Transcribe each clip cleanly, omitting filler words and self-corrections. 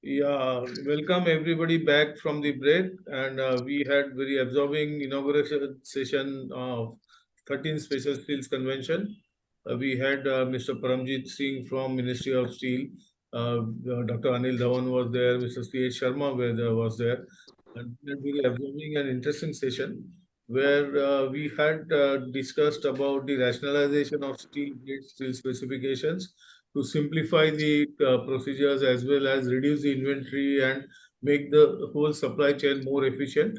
Yeah, welcome everybody back from the break, and we had very absorbing inauguration session of 13th Special Steels Convention. We had Mr. Paramjit Singh from Ministry of Steel, Dr. Anil Dhawan was there, Mr. C.H.Sharma was there, and we had very absorbing and interesting session where we had discussed about the rationalization of steel grade steel specifications to simplify the procedures as well as reduce the inventory and make the whole supply chain more efficient.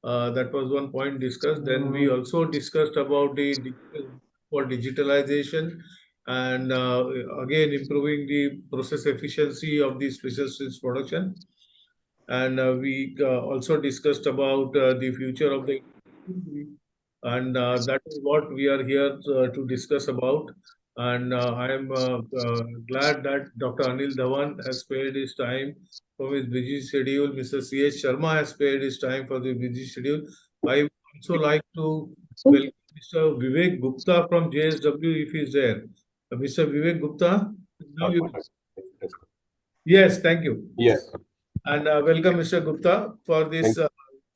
That was one point discussed. Then we also discussed about the for digitalization and again improving the process efficiency of the special steels production. And we also discussed about the future of the industry, and that is what we are here to discuss about. And I am glad that Dr. Anil Dhawan has spared his time from his busy schedule. Mr. C.H. Sharma has spared his time for the busy schedule. I would also like to welcome Mr. Vivek Gupta from JSW if he is there. Mr. Vivek Gupta, now you. Yes, thank you. Yes. And welcome, Mr. Gupta, for this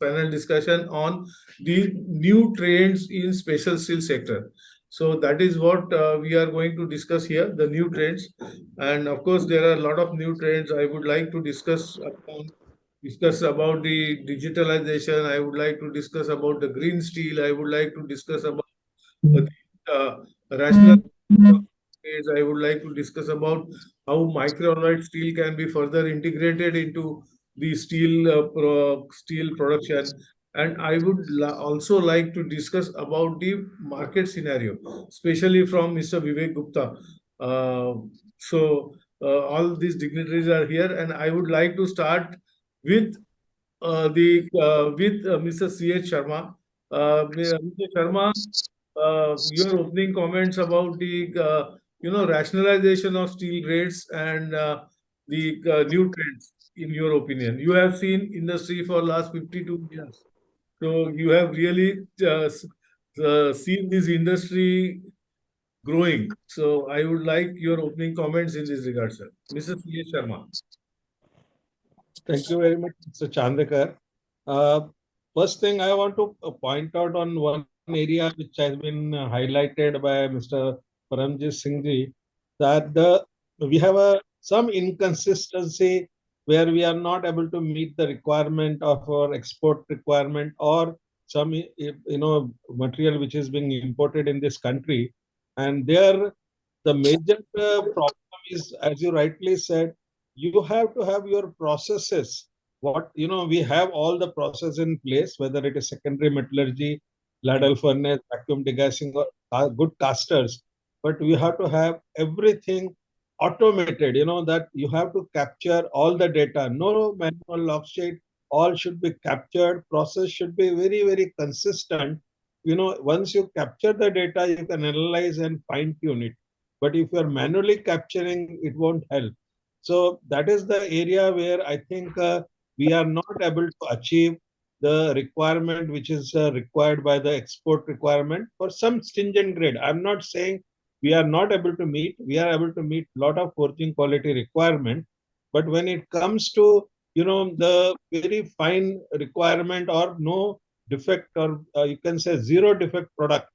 panel discussion on the new trends in special steel sector. So that is what we are going to discuss here, the new trends. And of course, there are a lot of new trends. I would like to discuss about the digitalization. I would like to discuss about the green steel. I would like to discuss about the rational. I would like to discuss about how microlet steel can be further integrated into the steel production, and I would also like to discuss about the market scenario, especially from Mr. Vivek Gupta. All these dignitaries are here, and I would like to start with Mr. C.H. Sharma. Mr. Sharma, your opening comments about the rationalization of steel rates and the new trends in your opinion. You have seen industry for last 52 years, so you have really seen this industry growing. So I would like your opening comments in this regard, sir. Mr. C.H. Sharma. Thank you very much, Mr. Chandekar. First thing I want to point out on one area which has been highlighted by Mr. Paramjit Singh ji, that we have some inconsistency where we are not able to meet the requirement of our export requirement or some material which is being imported in this country, and there the major problem is, as you rightly said, you have to have your processes. What we have all the process in place, whether it is secondary metallurgy, ladle furnace, vacuum degassing, or good casters, but we have to have everything automated. That you have to capture all the data, no manual log sheet, all should be captured, process should be very very consistent. Once you capture the data, you can analyze and fine tune it, but if you are manually capturing, it won't help. So that is the area where I think we are not able to achieve the requirement which is required by the export requirement for some stringent grade. I'm not saying we are not able to meet. We are able to meet a lot of forging quality requirement, but when it comes to the very fine requirement or no defect, or you can say zero defect product,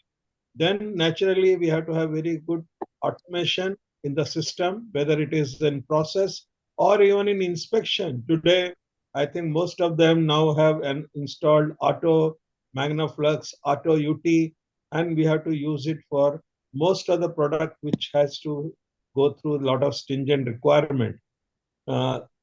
then naturally we have to have very good automation in the system, whether it is in process or even in inspection. Today, I think most of them now have an installed auto magnaflux, auto UT, and we have to use it for most of the product which has to go through a lot of stringent requirement.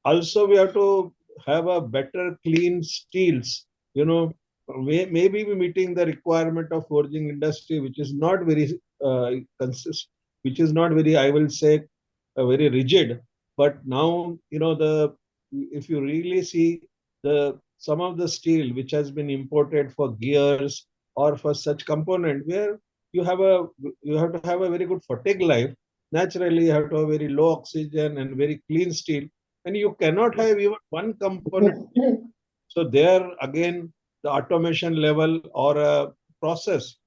Also, we have to have a better clean steels. Maybe we meeting the requirement of forging industry, which is not very which is not very, I will say, very rigid. But now, if you really see the some of the steel which has been imported for gears or for such component, where you have to have a very good fatigue life. Naturally, you have to have very low oxygen and very clean steel, and you cannot have even one component. So there again, the automation level or a process,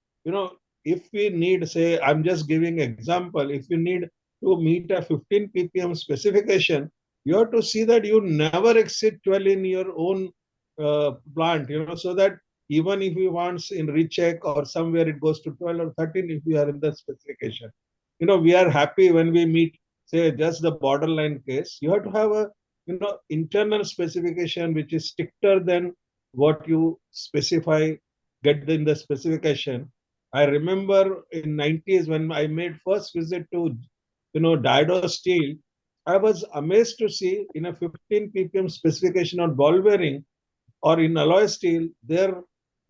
if we need, say, I'm just giving example, if we need to meet a 15 ppm specification, you have to see that you never exceed 12 in your own plant, so that even if you want in recheck or somewhere it goes to 12 or 13 if you are in the specification. We are happy when we meet, say, just the borderline case. You have to have a, internal specification which is stricter than what you specify, get in the specification. I remember in 90s when I made first visit to, Dido Steel, I was amazed to see in a 15 ppm specification on ball bearing or in alloy steel, there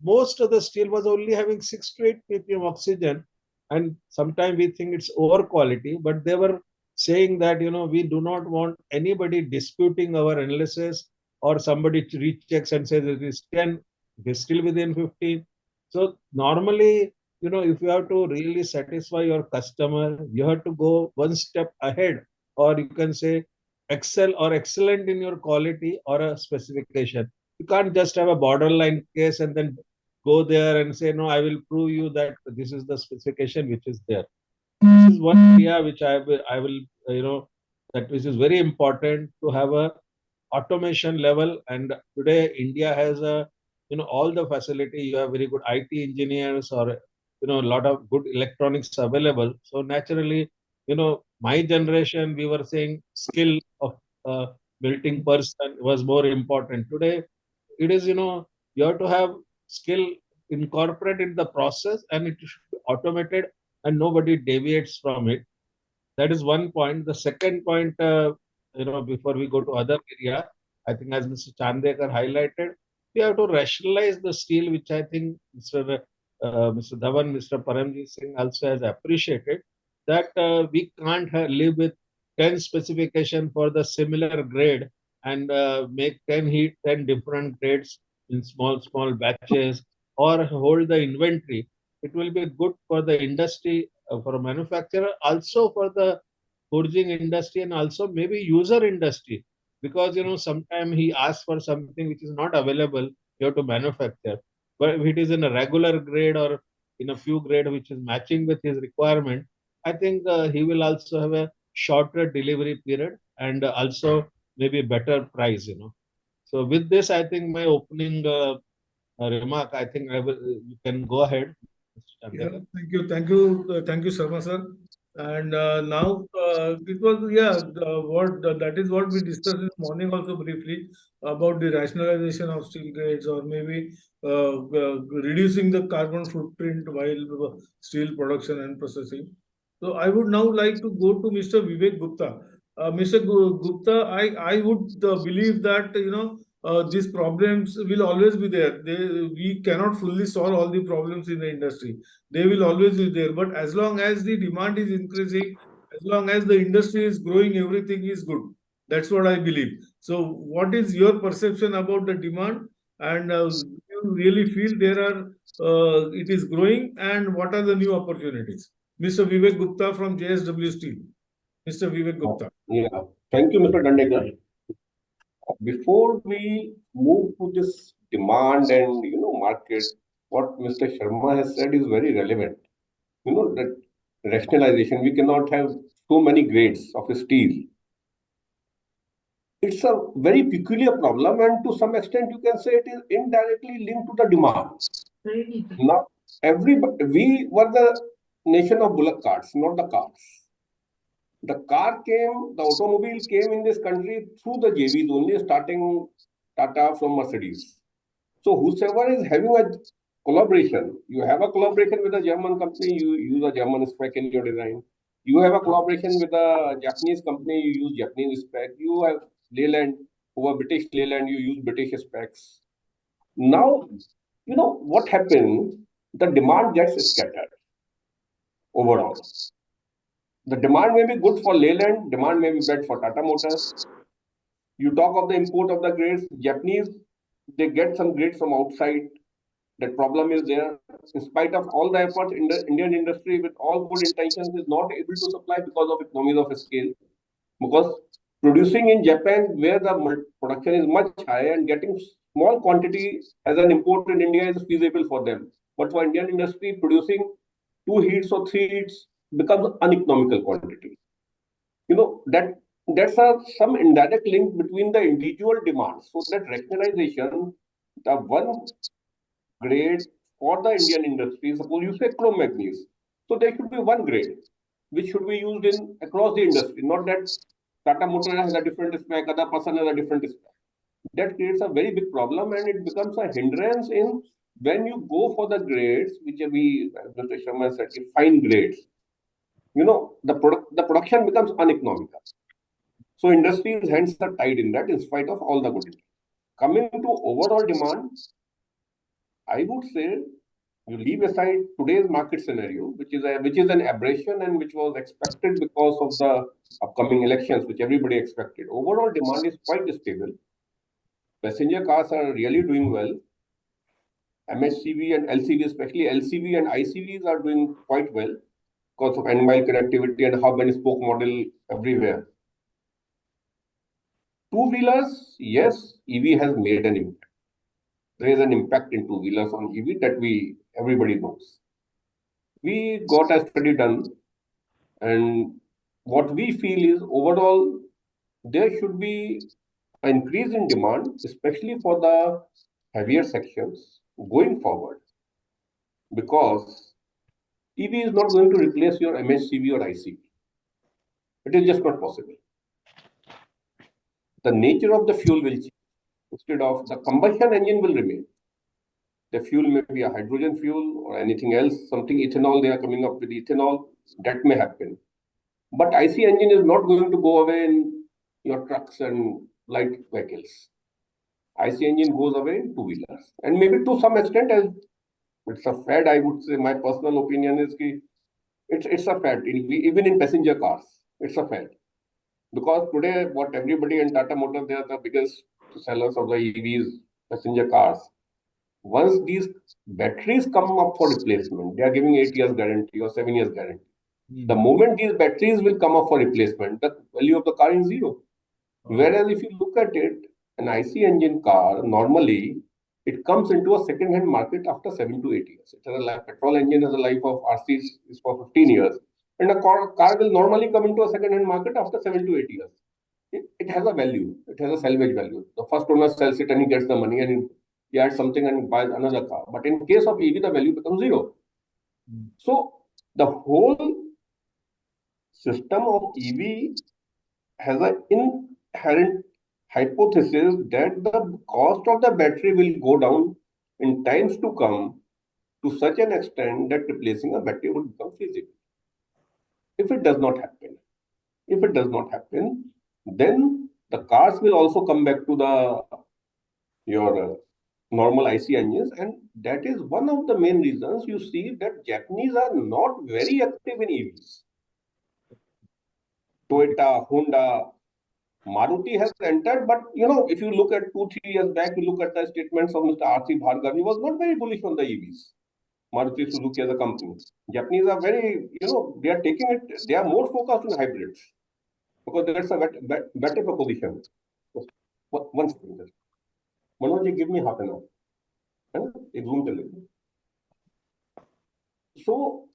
most of the steel was only having 6 to 8 ppm oxygen. And sometimes we think it's over quality, but they were saying that, we do not want anybody disputing our analysis or somebody rechecks and says it is 10, it is still within 15. So normally, if you have to really satisfy your customer, you have to go one step ahead, or you can say excel or excellent in your quality or a specification. You can't just have a borderline case and then go there and say, no, I will prove you that this is the specification which is there. This is one area which I will, that which is very important to have a automation level. And today India has all the facility. You have very good IT engineers or, a lot of good electronics available. So naturally, my generation, we were saying skill of building person was more important. Today, it is, you have to have skill incorporated in the process and it should be automated and nobody deviates from it. That is one point. The second point, before we go to other area, I think as Mr. Chandekar highlighted, we have to rationalize the steel, which I think Mr. Dhawan, Mr. Paramjit Singh also has appreciated, that we can't live with 10 specification for the similar grade and make 10 different grades in small batches or hold the inventory. It will be good for the industry, for a manufacturer, also for the forging industry, and also maybe user industry, because sometimes he asks for something which is not available, you have to manufacture. But if it is in a regular grade or in a few grade which is matching with his requirement, I think he will also have a shorter delivery period and also maybe better price. So with this, I think my opening remark, I think you can go ahead, Mr. Yeah, Chandekar. thank you, Sharma sir. And now it was, yeah, that is what we discussed in the morning also briefly about the rationalization of steel grades, or maybe reducing the carbon footprint while steel production and processing. So I would now like to go to Mr. Vivek Gupta. Mr. Gupta, I would believe that these problems will always be there. We cannot fully solve all the problems in the industry. They will always be there. But as long as the demand is increasing, as long as the industry is growing, everything is good. That's what I believe. So, what is your perception about the demand? And you really feel there are it is growing, and what are the new opportunities? Mr. Vivek Gupta from JSW Steel. Mr. Vivek Gupta. Yeah, thank you, Mr. Chandekar. Before we move to this demand and market, what Mr. Sharma has said is very relevant. That rationalization, we cannot have so many grades of steel. It's a very peculiar problem, and to some extent, you can say it is indirectly linked to the demand. Now, we were the nation of bullock carts, not the cars. The automobile came in this country through the JVs only, starting Tata from Mercedes. So whosoever is having a collaboration, you have a collaboration with a German company, you use a German spec in your design. You have a collaboration with a Japanese company, you use Japanese spec. You have Leyland, over British Leyland, you use British specs. Now, what happens? The demand gets scattered overall. The demand may be good for Leyland, demand may be bad for Tata Motors. You talk of the import of the grades, Japanese, they get some grades from outside. That problem is there. In spite of all the efforts, in the Indian industry, with all good intentions, is not able to supply because of economies of scale. Because producing in Japan, where the production is much higher, and getting small quantity as an import in India is feasible for them. But for Indian industry, producing 2 heats or 3 heats becomes uneconomical quantity. That That's some indirect link between the individual demands. So that recognition, the one grade for the Indian industry, suppose you say chrome manganese. So there should be one grade which should be used in across the industry, not that Tata Motor has a different spec, other person has a different spec. That creates a very big problem and it becomes a hindrance in when you go for the grades, which we, Mr. Sharma said, fine grades. The production becomes uneconomical. So industry's hands are tied in that in spite of all the good intent. Coming to overall demand, I would say you leave aside today's market scenario, which is an aberration and which was expected because of the upcoming elections, which everybody expected. Overall demand is quite stable. Passenger cars are really doing well. MHCV and LCV, especially LCV and ICVs, are doing quite well because of end-mile connectivity and hub and spoke model everywhere. Two-wheelers, yes, EV has made an impact. There is an impact in two-wheelers on EV that everybody knows. We got a study done, and what we feel is overall there should be an increase in demand, especially for the heavier sections going forward, because EV is not going to replace your MHCV or ICV. It is just not possible. The nature of the fuel will change. Instead of the combustion engine will remain. The fuel may be a hydrogen fuel or anything else, something ethanol, they are coming up with ethanol, that may happen. But IC engine is not going to go away in your trucks and light vehicles. IC engine goes away in two-wheelers. And maybe to some extent, as it's a fad, I would say, my personal opinion is it's a fad, even in passenger cars, it's a fad. Because today, what everybody in Tata Motors, they are the biggest sellers of the EVs, passenger cars. Once these batteries come up for replacement, they are giving 8 years guarantee or 7 years guarantee. The moment these batteries will come up for replacement, the value of the car is zero. Whereas if you look at it, an IC engine car, normally, it comes into a second-hand market after 7 to 8 years. It has a petrol engine has a life of RCs is for 15 years. And a car will normally come into a second-hand market after 7 to 8 years. It has a value. It has a salvage value. The first owner sells it and he gets the money and he adds something and buys another car. But in case of EV, the value becomes zero. So the whole system of EV has an inherent hypothesis that the cost of the battery will go down in times to come to such an extent that replacing a battery would become feasible. If it does not happen, then the cars will also come back to your normal IC engines, and that is one of the main reasons you see that Japanese are not very active in EVs. Toyota, Honda, Maruti has entered, but if you look at 2-3 years back, you look at the statements of Mr. R.C. Bhargav, he was not very bullish on the EVs. Maruti Suzuki as a company. Japanese are very, they are taking it, they are more focused on hybrids because that's a better proposition. One second. Manoj, give me half an hour. So,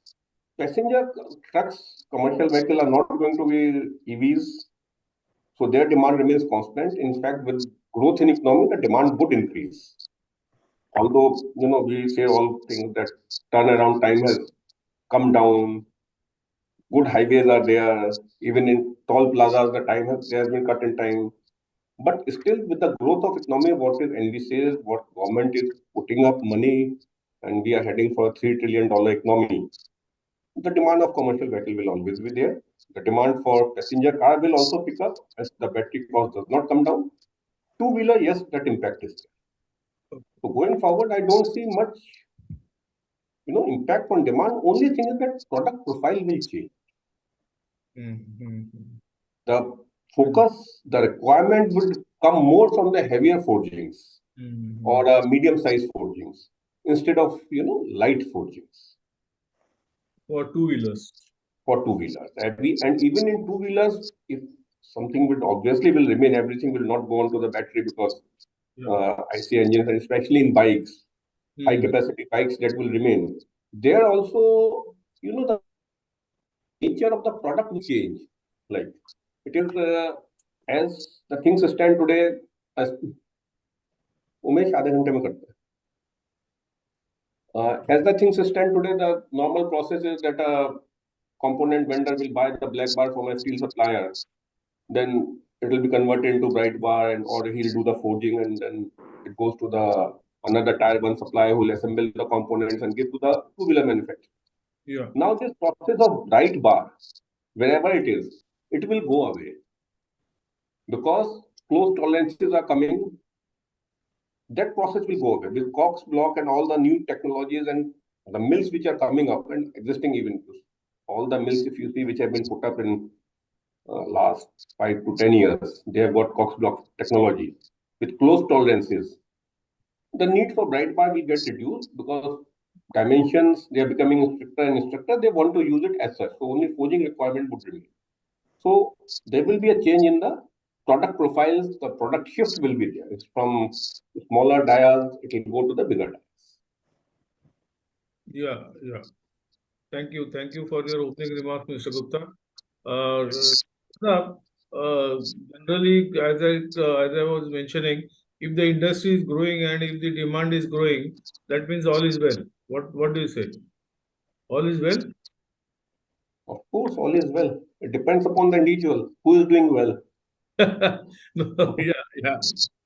passenger trucks, commercial vehicles are not going to be EVs. So their demand remains constant. In fact, with growth in economy, the demand would increase. Although, we say all things that turnaround time has come down, good highways are there, even in toll plazas, there has been cut in time. But still, with the growth of economy, what is envisaged, what government is putting up money, and we are heading for a $3 trillion economy, the demand of commercial vehicle will always be there. The demand for passenger car will also pick up as the battery cost does not come down. Two-wheeler, yes, that impact is there. So going forward, I don't see much, impact on demand. Only thing is that product profile will change. The focus, the requirement would come more from the heavier forgings or medium-sized forgings instead of, light forgings. For two-wheelers. For two-wheelers. And even in two-wheelers, if something obviously will remain, everything will not go onto the battery because IC engines, and especially in bikes, high-capacity bikes that will remain. There also, the nature of the product will change. Like, It is as the things stand today. As Umesh आधे घंटे में करते हैं. As the things stand today, the normal process is that a component vendor will buy the black bar from a steel supplier. Then it will be converted into bright bar, and or he'll do the forging, and then it goes to the another tier one supplier who will assemble the components and give to the two-wheeler manufacturer. Yeah. Now this process of bright bar, wherever it is, it will go away because close tolerances are coming. That process will go away with Cox block and all the new technologies and the mills which are coming up and existing even all the mills, if you see, which have been put up in last 5 to 10 years, they have got Cox block technology with close tolerances. The need for bright bar will get reduced because dimensions, they are becoming stricter and stricter. They want to use it as such. So only forging requirement would remain. So there will be a change in the product profiles. The product shift will be there. It's from smaller dials, it will go to the bigger dials. Yeah, yeah. Thank you. Thank you for your opening remarks, Mr. Gupta. Generally, as I was mentioning, if the industry is growing and if the demand is growing, that means all is well. What do you say? All is well? Of course, all is well. It depends upon the individual who is doing well. No, yeah, yeah.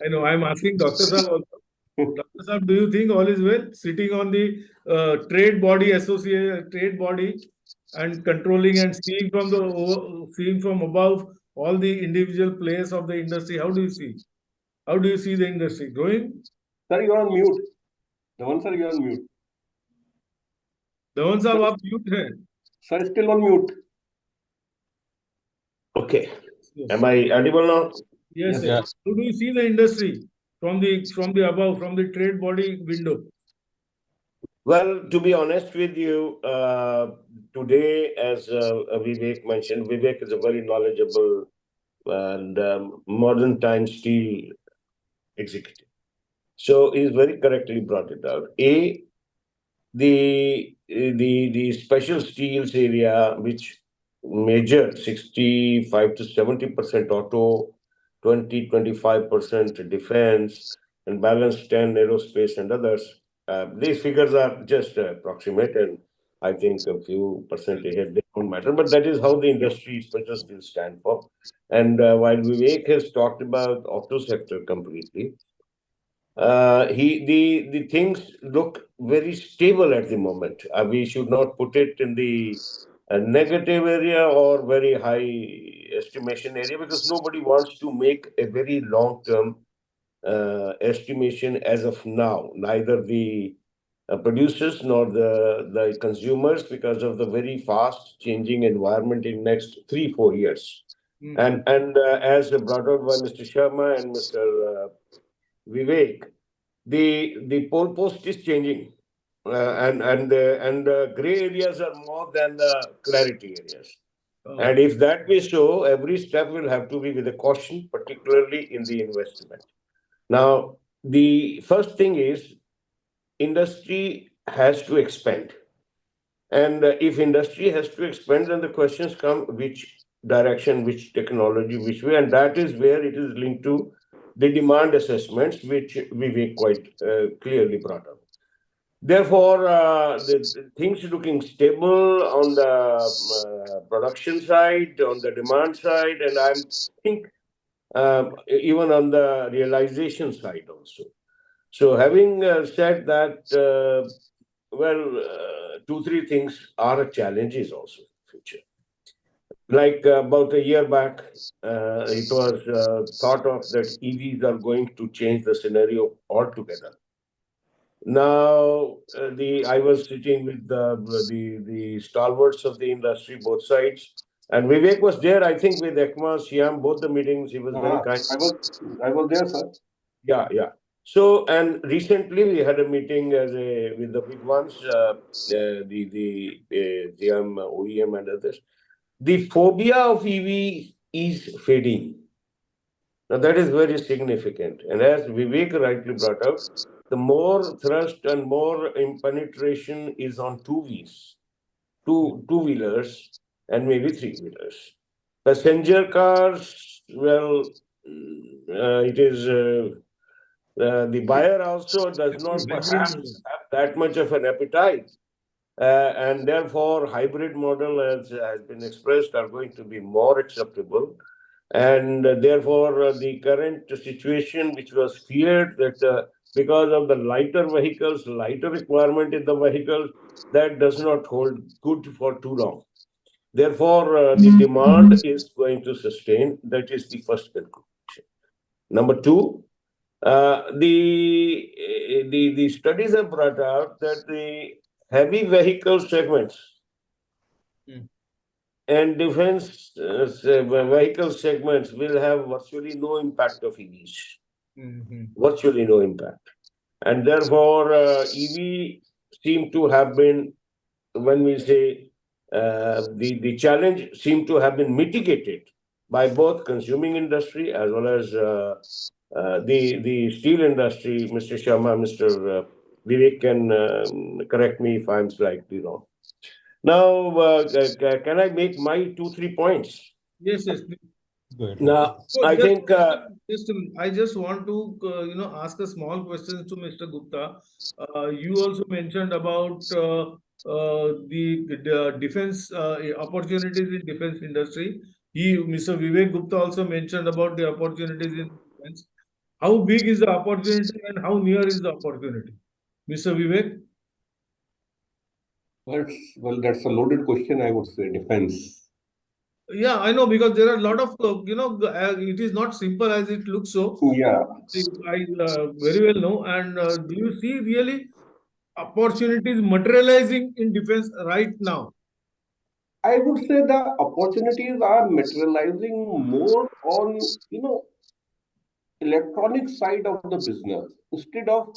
I know. I'm asking Dr. Saab also. Dr. Saab, do you think all is well? Sitting on the trade body and controlling and seeing from above all the individual players of the industry. How do you see? How do you see the industry growing? Sir, you are on mute. Dhawan sir, you are on mute. Dhawan Saab, आप mute हैं. Sir, still on mute. Okay. Yes. Am I audible now? Yes, Yes. yes. How do you see the industry from the above, from the trade body window? Well, to be honest with you, today, as Vivek mentioned, Vivek is a very knowledgeable and modern time steel executive. So he's very correctly brought it out. The special steels area, which measured 65 to 70% auto, 20-25% defense, and balance 10 aerospace and others. These figures are just approximate, and I think a few percent ahead, they don't matter. But that is how the industry special steels stand for. And while Vivek has talked about auto sector completely, the things look very stable at the moment. We should not put it in the negative area or very high estimation area because nobody wants to make a very long term estimation as of now. Neither the producers nor the consumers, because of the very fast changing environment in next 3-4 years. Mm. And as brought out by Mr. Sharma and Mr. Vivek, the pole post is changing, and gray areas are more than the clarity areas. And if that be so, every step will have to be with a caution, particularly in the investment. Now, the first thing is industry has to expand. And if industry has to expand, then the questions come which direction, which technology, which way, and that is where it is linked to the demand assessments, which Vivek quite clearly brought up. Therefore, the things looking stable on the production side, on the demand side, and I think even on the realization side also. So, having said that, two, three things are challenges also in the future. Like about a year back, it was thought of that EVs are going to change the scenario altogether. Now, I was sitting with the stalwarts of the industry, both sides, and Vivek was there. I think with ECMA, Siam, both the meetings. He was very kind. I was there, sir. Yeah, yeah. So, and recently we had a meeting with the big ones, the GM, OEM, and others. The phobia of EV is fading. Now, that is very significant. And as Vivek rightly brought out, the more thrust and more penetration is on two wheels, two wheelers, and maybe three wheelers. Passenger cars, well, it is the buyer also does not Hybrid perhaps model. have that much of an appetite, and therefore hybrid model, as has been expressed, are going to be more acceptable. And therefore, the current situation, which was feared that because of the lighter vehicles, lighter requirement in the vehicles, that does not hold good for too long. Therefore, the demand is going to sustain. That is the first conclusion. Number two, the studies have brought out that the heavy vehicle segments Mm. and defense vehicle segments will have virtually no impact of EVs. Mhm. Virtually no impact. And therefore, EV seem to have been, when we say the challenge seem to have been mitigated by both consuming industry as well as the steel industry. Mr. Sharma, Mr. Vivek can correct me if I'm slightly wrong. Now, can I make my 2, 3 points? Yes, yes. Go ahead, Dr. Now, So I think, I just want to ask a small question to Mr. Gupta. You also mentioned about the defense opportunities in defense industry. Mr. Vivek Gupta also mentioned about the opportunities in defense. How big is the opportunity and how near is the opportunity, Mr. Vivek? Well, that's a loaded question, I would say. Defense. Yeah, I know because there are a lot of it is not simple as it looks. So Yeah, I very well know. And do you see really opportunities materializing in defense right now? I would say the opportunities are materializing more on, electronic side of the business instead of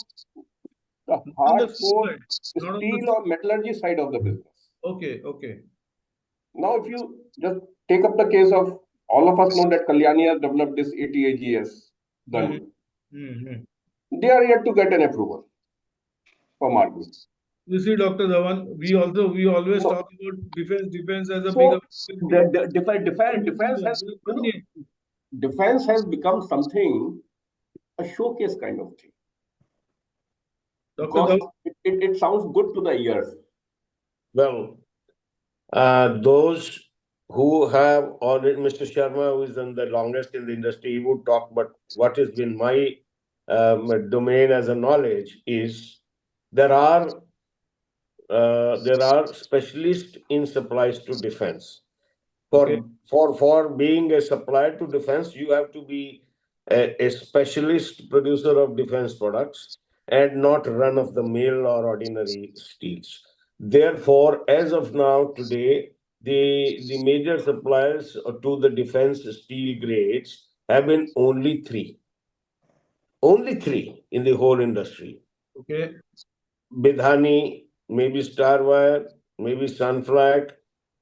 the On the steel hardcore side, not on the. steel or metallurgy side of the business. Okay, okay. Now, if you just take up the case of all of us know that Kalyani has developed this ATAGS Hmm. gun. Hmm. They are yet to get an approval from army. You see, Dr. Dhawan, we always No, talk about defense as a big so opportunity. defense has defense has become something, a showcase kind of thing, Dr. because Dhawan, it sounds good to the ears. well, those who have already, Mr. Sharma, who is in the longest in the industry, he would talk, but what has been my domain as a knowledge is there are there are specialists in supplies to defense. okay, For being a supplier to defense, you have to be a specialist producer of defense products and not run of the mill or ordinary steels. Therefore, as of now, today, the major suppliers to the defense steel grades have been only three in the whole industry. okay. Bidhani, maybe Starwire, maybe Sunflag,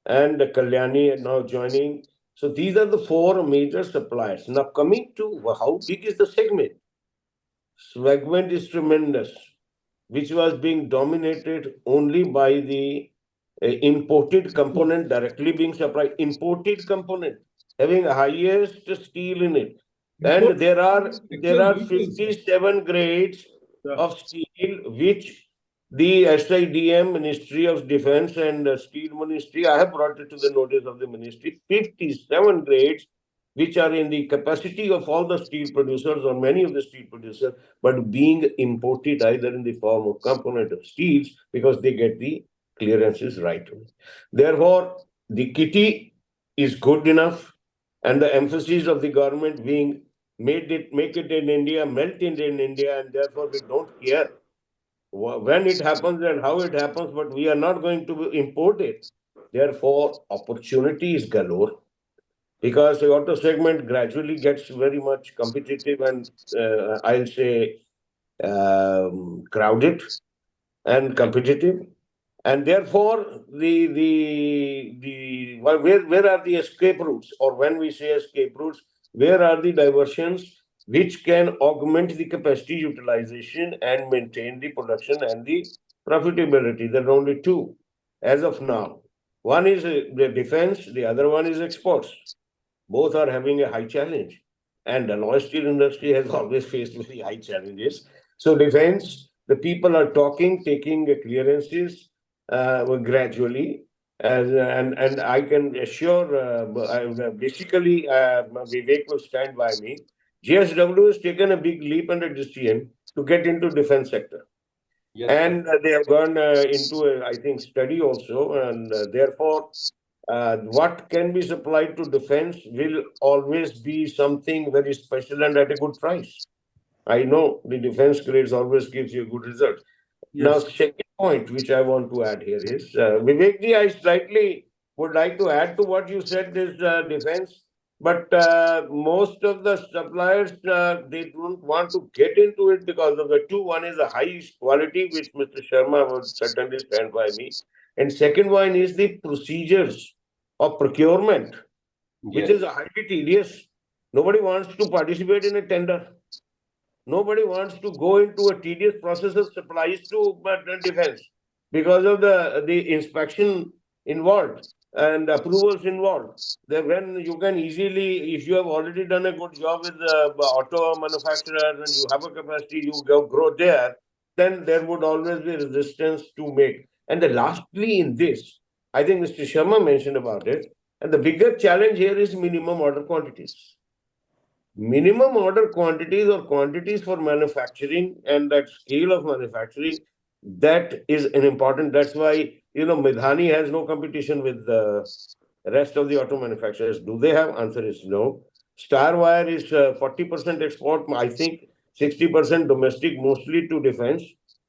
and Kalyani are now joining. So these are the four major suppliers. Now coming to how big is the segment? Segment is tremendous, which was being dominated only by the imported component directly being supplied. Imported component having highest steel in it, Import and there are vehicles. 57 grades Yeah. of steel which the SIDM Ministry of Defense and Steel Ministry, I have brought it to the notice of the ministry. 57 grades which are in the capacity of all the steel producers or many of the steel producers, but being imported either in the form of component of steels because they get the clearances right away. Therefore, the kitty is good enough, and the emphasis of the government being make it in India, melt it in India, and therefore we don't care when it happens and how it happens, but we are not going to import it. Therefore, opportunity is galore because the auto segment gradually gets very much competitive and I'll say crowded and competitive, and therefore where are the escape routes, or when we say escape routes, where are the diversions which can augment the capacity utilization and maintain the production and the profitability? There are only two as of now. One is the defense, the other one is exports. Both are having a high challenge. And the alloy steel industry has always faced very high challenges. So defense, the people are talking, taking clearances gradually. And I can assure, basically, Vivek will stand by me. JSW has taken a big leap and a decision to get into defense sector. Yes, sir. And they have gone into, I think, study also. And therefore, what can be supplied to defense will always be something very special and at a good price. I know the defense grades always gives you good results. Now, Yes. second point which I want to add here is, Vivekji, I slightly would like to add to what you said is defense, but most of the suppliers they don't want to get into it because of the two. One is the high quality, which Mr. Sharma would certainly stand by me, and second one is the procedures of procurement, which Yes. is highly tedious. Nobody wants to participate in a tender. Nobody wants to go into a tedious process of supplies to defense because of the inspection involved and approvals involved. When you can easily, if you have already done a good job with the auto manufacturer and you have a capacity, you go grow there, then there would always be resistance to make. And the lastly in this, I think Mr. Sharma mentioned about it, and the bigger challenge here is minimum order quantities. Minimum order quantities or quantities for manufacturing and that scale of manufacturing, that is an important. That's why Midhani has no competition with the rest of the auto manufacturers. Do they have? Answer is no. Star Wire is 40% export, I think 60% domestic, mostly to defense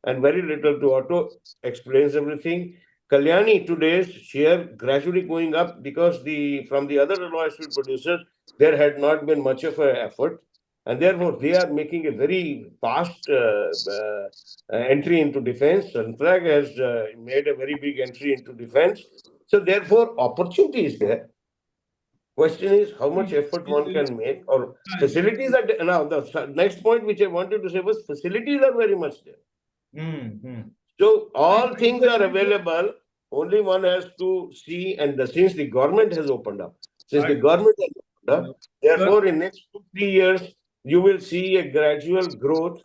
and very little to auto. Explains everything. Kalyani today's share gradually going up because the from the other alloy steel producers there had not been much of an effort, and therefore they are making a very fast entry into defense. Sunflag has made a very big entry into defense. So therefore, opportunity is there. Question is how much effort one can make, or facilities are now the next point which I wanted to say was facilities are very much there. Mm-hmm. So I all things are exactly. available. Only one has to see, and since the government has opened up, since the I, government has opened up, sir, therefore in next 2 3 years you will see a gradual growth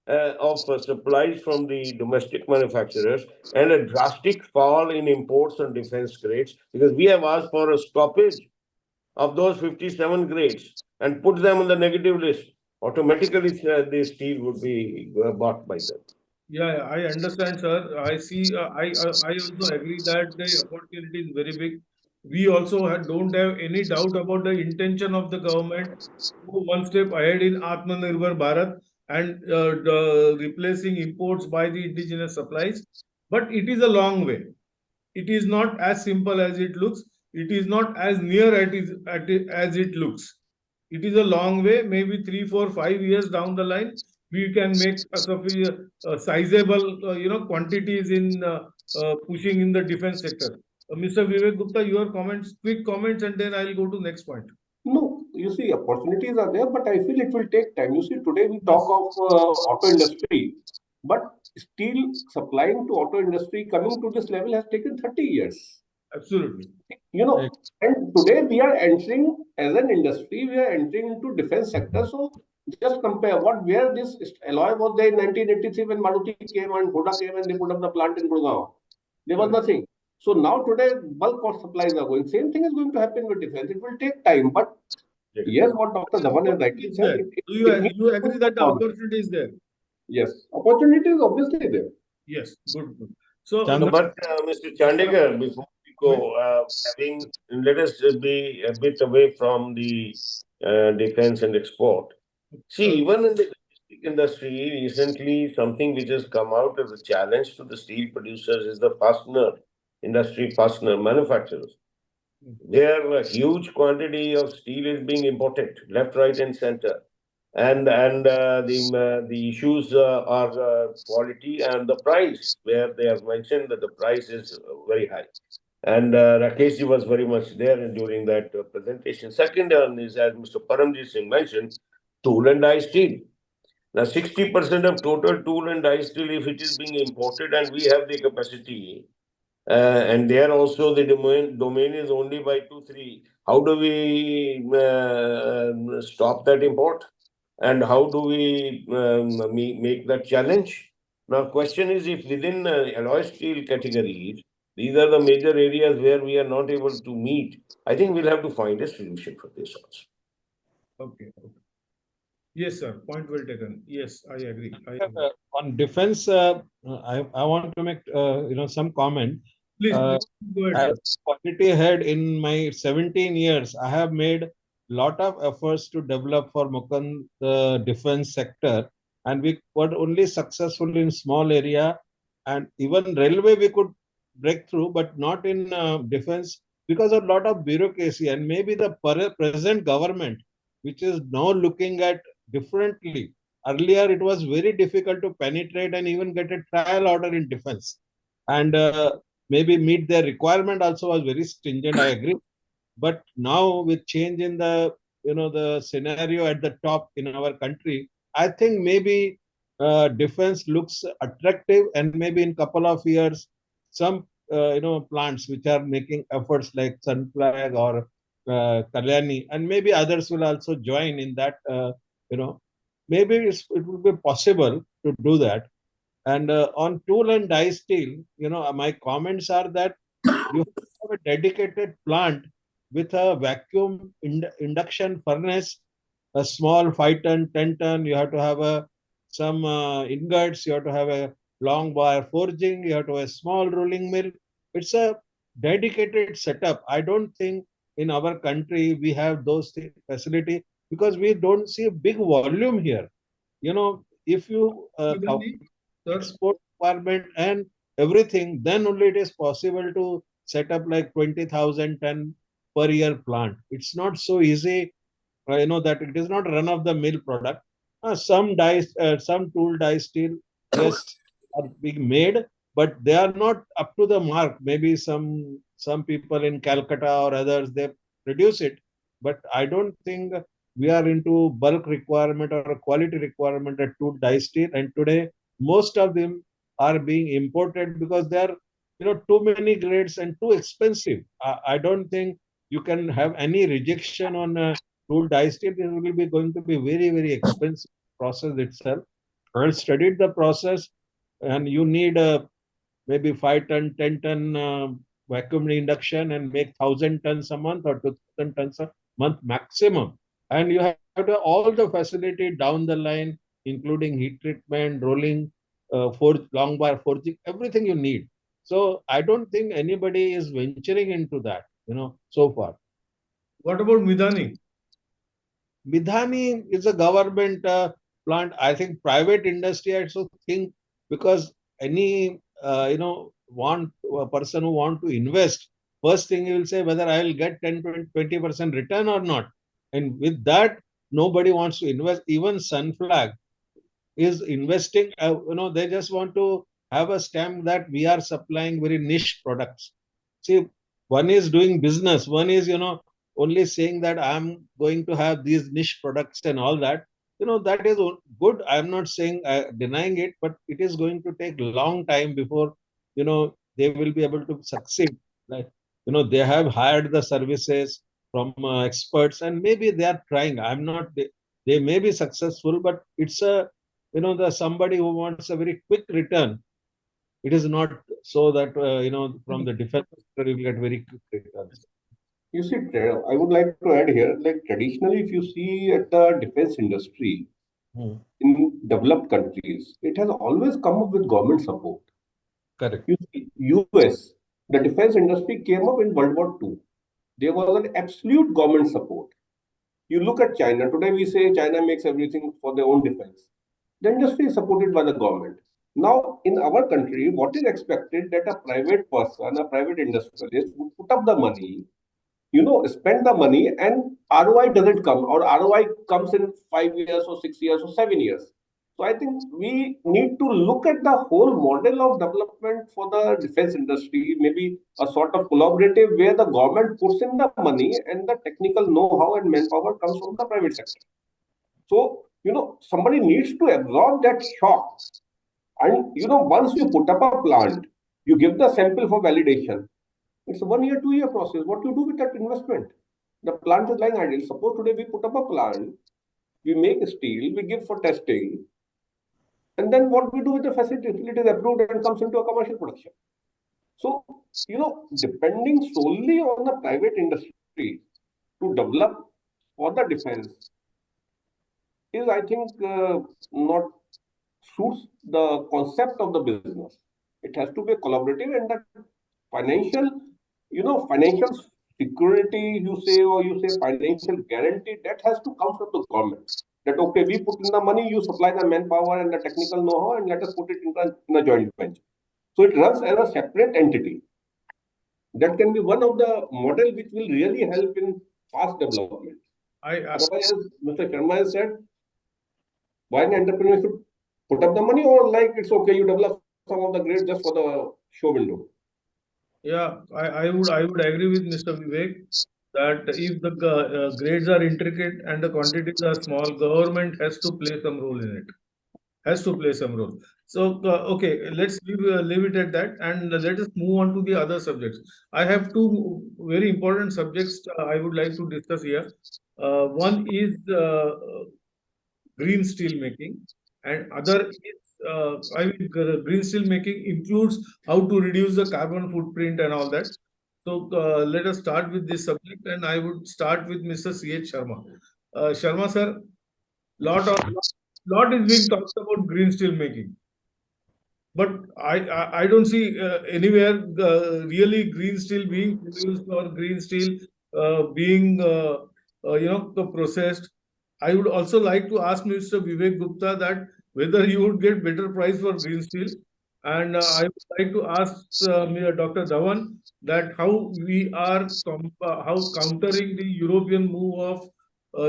of supplies from the domestic manufacturers and a drastic fall in imports and defense grades, because we have asked for a stoppage of those 57 grades and put them on the negative list. Automatically, the steel would be bought by them. yeah, I understand, sir. I see. I also agree that the opportunity is very big. We also don't have any doubt about the intention of the government to go one step ahead in Atmanirbhar Bharat and replacing imports by the indigenous supplies. But it is a long way. It is not as simple as it looks. It is not as near as it looks. It is a long way, maybe 3 4 5 years down the line we can make a sizable quantities in pushing in the defense sector. Mr. Vivek Gupta, your comments, quick comments, and then I'll go to next point. No, you see, opportunities are there, but I feel it will take time. You see, today we talk Yes, of auto industry, but steel supplying to auto industry coming to this level has taken 30 years. absolutely. You know, and today we are entering as an industry, we are entering into defense sector. So just compare where this alloy was there in 1983 when Maruti came and Honda came and they put up the plant in Gurgaon. There was Correct. nothing. So now today bulk of supplies are going. Same thing is going to happen with defense. It will take time, but yes, what Dr. Dhawan has Opportunity rightly is said, there. Do it needs you to agree that the come. opportunity is there? Yes, opportunity is obviously there. Yes, good, good. So Chandra, But Mr. Chandekar, before we go, let us be a bit away from the defense and export. See, uh, even in the domestic industry, recently something which has come out as a challenge to the steel producers is the fastener industry, fastener manufacturers. There a huge quantity of steel is being imported, left, right, and center, and the issues are quality and the price, where they have mentioned that the price is very high. And Rakeshji was very much there during that presentation. Second one is, as Mr. Paramjit Singh mentioned, tool and die steel. Now, 60% of total tool and die steel, if it is being imported and we have the capacity, and there also the domain is only by 2 3. how do we stop that import? And how do we make that challenge? Now, question is, if within alloy steel categories, these are the major areas where we are not able to meet, I think we'll have to find a solution for this also. Okay. Okay. Yes, sir. Point well taken. Yes, I agree. I agree. On defense, I want to make some comment. Please, Uh, please go ahead, sir. as quality head in my 17 years, I have made lot of efforts to develop for Mukund the defense sector, and we were only successful in small area, and even railway we could break through, but not in defense because of lot of bureaucracy and maybe the present government, which is now looking at differently. Earlier, it was very difficult to penetrate and even get a trial order in defense, and maybe meet their requirement also was very stringent. I agree, but now with change in the the scenario at the top in our country, I think maybe defense looks attractive, and maybe in couple of years, some plants which are making efforts like Sunflag or Kalyani, and maybe others will also join in that. Maybe it will be possible to do that. And on tool and die steel, my comments are that you have a dedicated plant with a vacuum induction furnace, a small 5 ton, 10 ton. You have to have some ingots. You have to have a long bar forging. You have to have a small rolling mill. It's a dedicated setup. I don't think in our country we have those facility because we don't see a big volume here. If you Vidani, sir. export requirement and everything, then only it is possible to set up like 20,000 ton per year plant. It's not so easy, that it is not run of the mill product. Some tool die steel, yes, are being made, but they are not up to the mark. Maybe some people in Calcutta or others they produce it, but I don't think we are into bulk requirement or a quality requirement at tool die steel. And today, most of them are being imported because they are, too many grades and too expensive. I don't think you can have any rejection on tool die steel. It will be going to be very, very expensive process itself. I studied the process, and you need maybe 5 ton, 10 ton vacuum induction and make 1,000 tons a month or 2,000 tons a month maximum. And you have to have all the facility down the line, including heat treatment, rolling, long bar forging, everything you need. So I don't think anybody is venturing into that, so far. What about Midani? Midhani is a government plant. I think private industry also think, because any want a person who want to invest, first thing he will say whether I will get 10 20% return or not. And with that, nobody wants to invest. Even Sunflag is investing. They just want to have a stamp that we are supplying very niche products. See, one is doing business, one is only saying that I'm going to have these niche products and all that. That is good. I'm not saying denying it, but it is going to take long time before they will be able to succeed. Like they have hired the services from experts, and maybe they are trying. I'm not. They may be successful, but it's a the somebody who wants a very quick return. It is not so that from the defense sector you will get very quick returns. You see, I would like to add here, like traditionally, if you see at the defense industry Hmm. in developed countries, it has always come up with government support. Correct. You see, US, the defense industry came up in World War II. There was an absolute government support. You look at China. Today we say China makes everything for their own defense. The industry is supported by the government. Now, in our country, what is expected that a private person, a private industrialist would put up the money, spend the money, and ROI doesn't come, or ROI comes in 5 years or 6 years or 7 years. So I think we need to look at the whole model of development for the defense industry, maybe a sort of collaborative where the government puts in the money and the technical know-how and manpower comes from the private sector. So, somebody needs to absorb that shock. And, once you put up a plant, you give the sample for validation. It's a 1 year, 2 year process. What you do with that investment? The plant is lying idle. Suppose today we put up a plant, we make steel, we give for testing, and then what we do with the facility? It is approved and comes into a commercial production. So, depending solely on the private industry to develop for the defense is, I think, not suits the concept of the business. It has to be collaborative, and that financial, financial security, you say, or you say financial guarantee, that has to come from the government. That, okay, we put in the money, you supply the manpower and the technical know-how, and let us put it in a joint venture. So it runs as a separate entity. That can be one of the model which will really help in fast development. I Otherwise, as Mr. Sharma has said, why an entrepreneur should put up the money, or like it's okay, you develop some of the grades just for the show window. Yeah, I would agree with Mr. Vivek that if the grades are intricate and the quantities are small, government has to play some role in it. Has to play some role. So okay, let's leave it at that, and let us move on to the other subjects. I have two very important subjects I would like to discuss here. One is green steel making, and other is green steel making includes how to reduce the carbon footprint and all that. So let us start with this subject, and I would start with Mr. C.H. Sharma. Sharma sir, lot is being talked about green steel making, but I don't see anywhere really green steel being produced or green steel being processed. I would also like to ask Mr. Vivek Gupta that whether you would get better price for green steel, and I would like to ask Dr. Dhawan that how we are how countering the European move of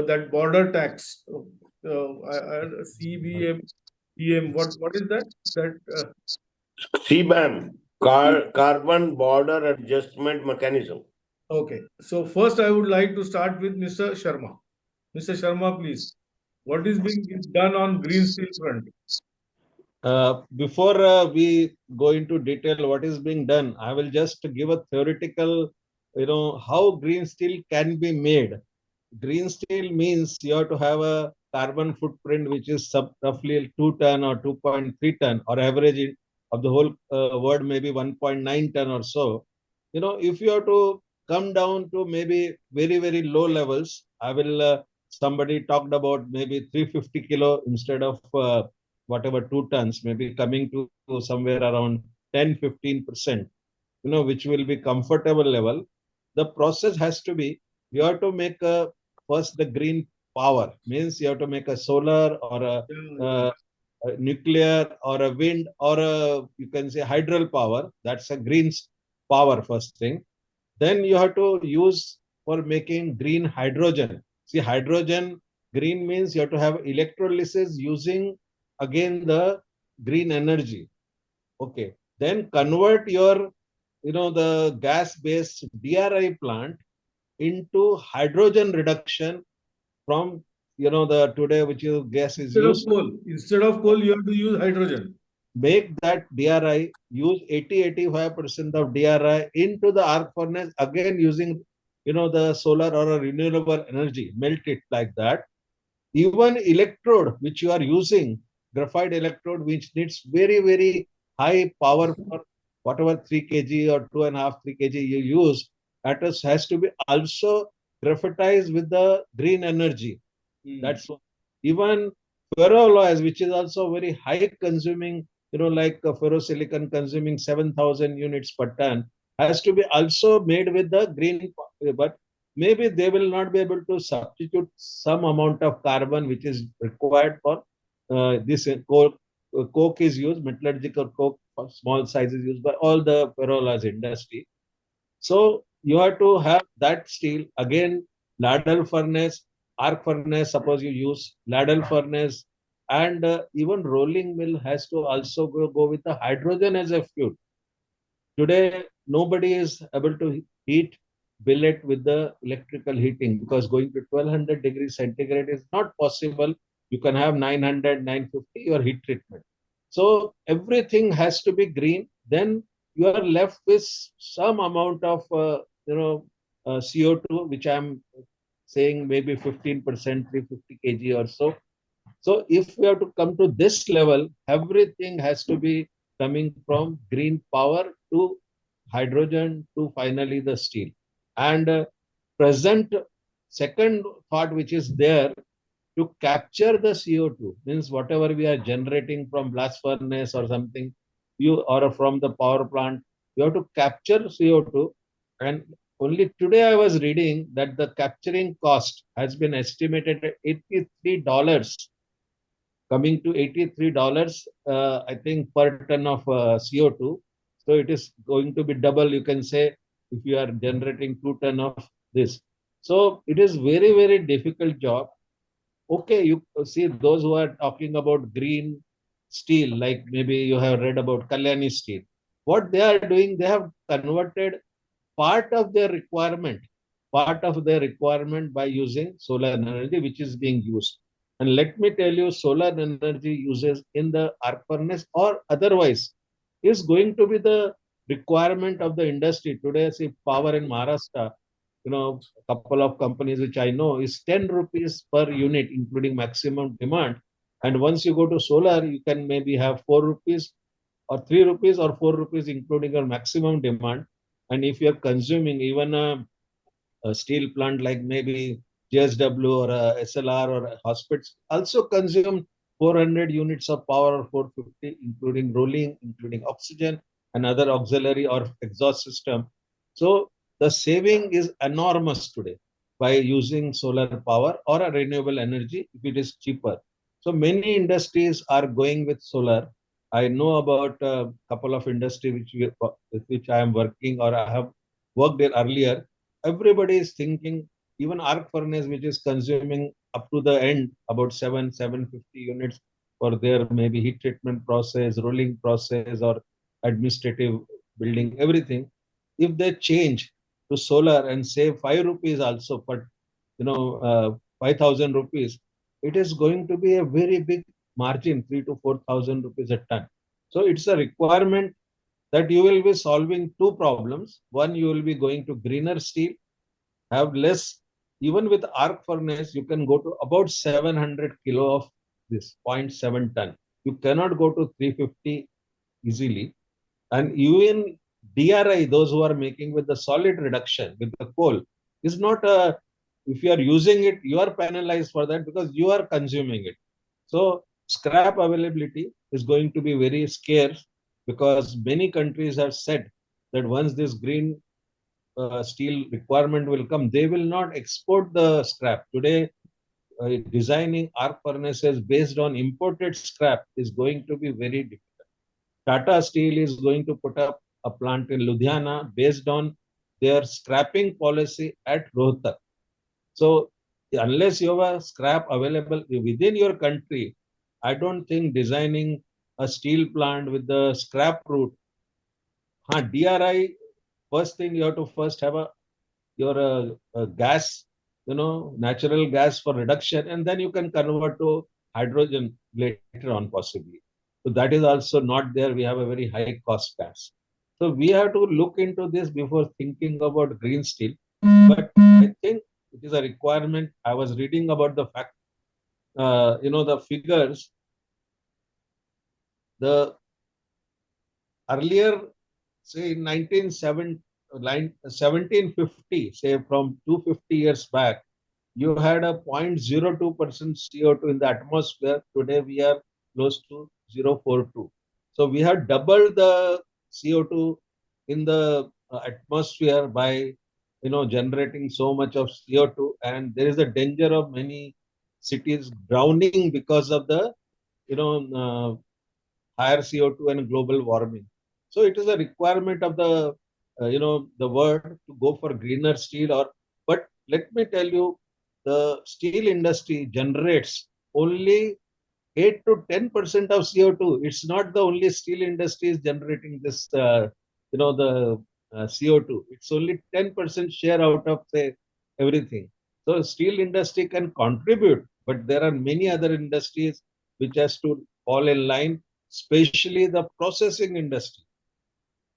that border tax, CBM, EM. What is that? That CBAM, Carbon Border Adjustment Mechanism. Okay. So first, I would like to start with Mr. Sharma. Mr. Sharma, please. What is being done on green steel front? Before we go into detail what is being done, I will just give a theoretical, how green steel can be made. Green steel means you have to have a carbon footprint which is roughly 2 ton or 2.3 ton, or average of the whole world maybe 1.9 ton or so. If you have to come down to maybe very, very low levels, somebody talked about maybe 350 kilo instead of whatever 2 tons, maybe coming to somewhere around 10-15%, which will be comfortable level. The process has to be, you have to make first the green power, means you have to make a solar or a nuclear or a wind or you can say hydro power. That's a green power first thing. Then you have to use for making green hydrogen. See, hydrogen, green means you have to have electrolysis using again the green energy. Okay. Then convert your, the gas-based DRI plant into hydrogen reduction from, the today which is gas is used. Instead of coal, you have to use hydrogen. Make that DRI, use 80-85% of DRI into the arc furnace, again using, the solar or a renewable energy, melt it like that. Even electrode which you are using, graphite electrode, which needs very, very high power for whatever 3 kg or 2.5, 3 kg you use, that has to be also graphitized with the green energy. That's even ferroalloys, which is also very high consuming, like ferrosilicon consuming 7,000 units per ton, has to be also made with the green, but maybe they will not be able to substitute some amount of carbon which is required for this coke. Coke is used, metallurgical coke for small sizes used by all the ferroalloys industry. So you have to have that steel, again, ladle furnace, arc furnace, suppose you use ladle furnace, and even rolling mill has to also go with the hydrogen as a fuel. Today, nobody is able to heat billet with the electrical heating because going to 1200 degrees centigrade is not possible. You can have 900, 950 your heat treatment. So everything has to be green. Then you are left with some amount of CO2, which I'm saying maybe 15%, 350 kg or so. So if we have to come to this level, everything has to be coming from green power to hydrogen to finally the steel. And present second thought which is there, to capture the CO2, means whatever we are generating from blast furnace or something, you or from the power plant, you have to capture CO2. And only today I was reading that the capturing cost has been estimated at $83, coming to $83, I think, per ton of CO2. So it is going to be double, you can say, if you are generating 2 ton of this. So it is very, very difficult job. Okay, you see those who are talking about green steel, like maybe you have read about Kalyani Steel. What they are doing, they have converted part of their requirement by using solar energy, which is being used. And let me tell you, solar energy uses in the arc furnace or otherwise is going to be the requirement of the industry. Today, see, power in Maharashtra, a couple of companies which I know is 10 rupees per unit, including maximum demand. And once you go to solar, you can maybe have 4 rupees or 3 rupees or 4 rupees, including your maximum demand. And if you're consuming even a steel plant like maybe JSW or a SLR or a hospitals also consume 400 units of power or 450, including rolling, including oxygen and other auxiliary or exhaust system. So the saving is enormous today by using solar power or a renewable energy if it is cheaper. So many industries are going with solar. I know about a couple of industry with which I am working or I have worked there earlier. Everybody is thinking, even arc furnace, which is consuming up to the end about 750 units for their maybe heat treatment process, rolling process, or administrative building, everything. If they change to solar and save 5 rupees also, but 5,000 rupees, it is going to be a very big margin, 3 to 4,000 rupees a ton. So it's a requirement that you will be solving two problems. One, you will be going to greener steel, have less. Even with arc furnace, you can go to about 700 kilo of this 0.7 ton. You cannot go to 350 easily. And even DRI, those who are making with the solid reduction with the coal, is not a, if you are using it, you are penalized for that because you are consuming it. So scrap availability is going to be very scarce because many countries have said that once this green steel requirement will come, they will not export the scrap. Today, designing arc furnaces based on imported scrap is going to be very difficult. Tata Steel is going to put up a plant in Ludhiana based on their scrapping policy at Rohtak. So unless you have a scrap available within your country, I don't think designing a steel plant with the scrap route. DRI, first thing you have to first have your gas, natural gas for reduction, and then you can convert to hydrogen later on possibly. So that is also not there. We have a very high cost gas. So we have to look into this before thinking about green steel. But I think it is a requirement. I was reading about the fact, the figures. The earlier, say in 1750, say from 250 years back, you had a 0.02% CO2 in the atmosphere. Today we are close to 0.42. So we have doubled the CO2 in the atmosphere by generating so much of CO2, and there is a danger of many cities drowning because of the you know uh, higher CO2 and global warming. So it is a requirement of the world to go for greener steel. But let me tell you, the steel industry generates only 8 to 10% of CO2. It's not the only steel industry is generating this, the CO2. It's only 10% share out of say everything. So steel industry can contribute, but there are many other industries which has to fall in line, especially the processing industry.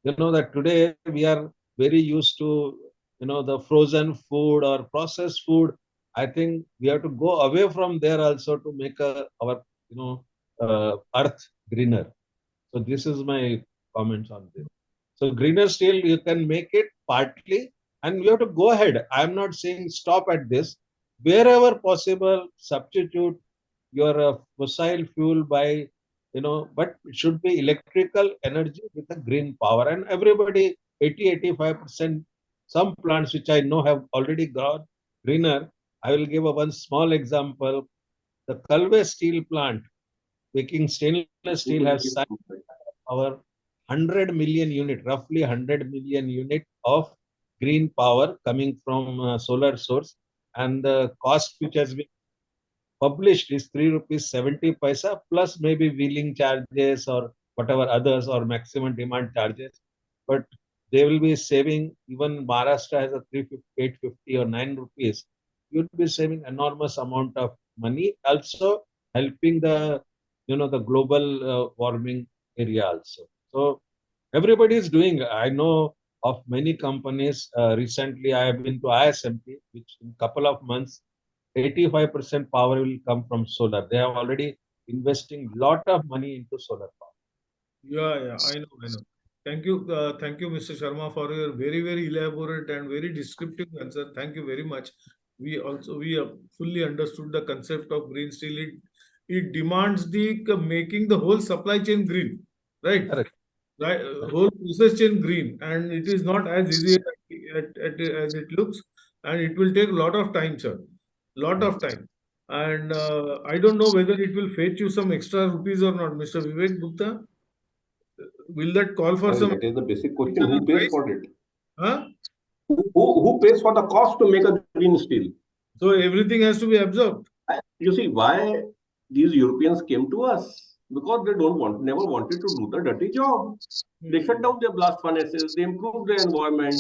You know that today we are very used to the frozen food or processed food. I think we have to go away from there also to make our earth greener. So this is my comments on this. So greener steel, you can make it partly, and we have to go ahead. I'm not saying stop at this. Wherever possible, substitute your fossil fuel by, but it should be electrical energy with a green power. And everybody, 80-85%, some plants which I know have already gone greener. I will give one small example. The Kalve steel plant making stainless steel has our 100 million unit, roughly 100 million unit of green power coming from solar source, and the cost which has been published is 3 rupees 70 paisa plus maybe wheeling charges or whatever others or maximum demand charges. But they will be saving, even Maharashtra has a 350, 850 or 9 rupees. You'll be saving enormous amount of money, also helping the global warming area also. So everybody is doing. I know of many companies. Recently, I have been to ISMT, which in couple of months 85% power will come from solar. They are already investing lot of money into solar power. Yeah, I know, I know. Thank you, Mr. Sharma, for your very, very elaborate and very descriptive answer. Thank you very much. We have fully understood the concept of green steel. It demands the making the whole supply chain green, right? Correct. Right, whole process chain green, and it is not as easy as it looks, and it will take a lot of time, sir. Lot of time, and I don't know whether it will fetch you some extra rupees or not, Mr. Vivek Gupta. Will that call for some That is the basic question. additional Who pays price? for it? Huh? Who pays for the cost to make a green steel? So everything has to be absorbed. You see why these Europeans came to us? Because they never wanted to do the dirty job. They shut down their blast furnaces, they improved the environment.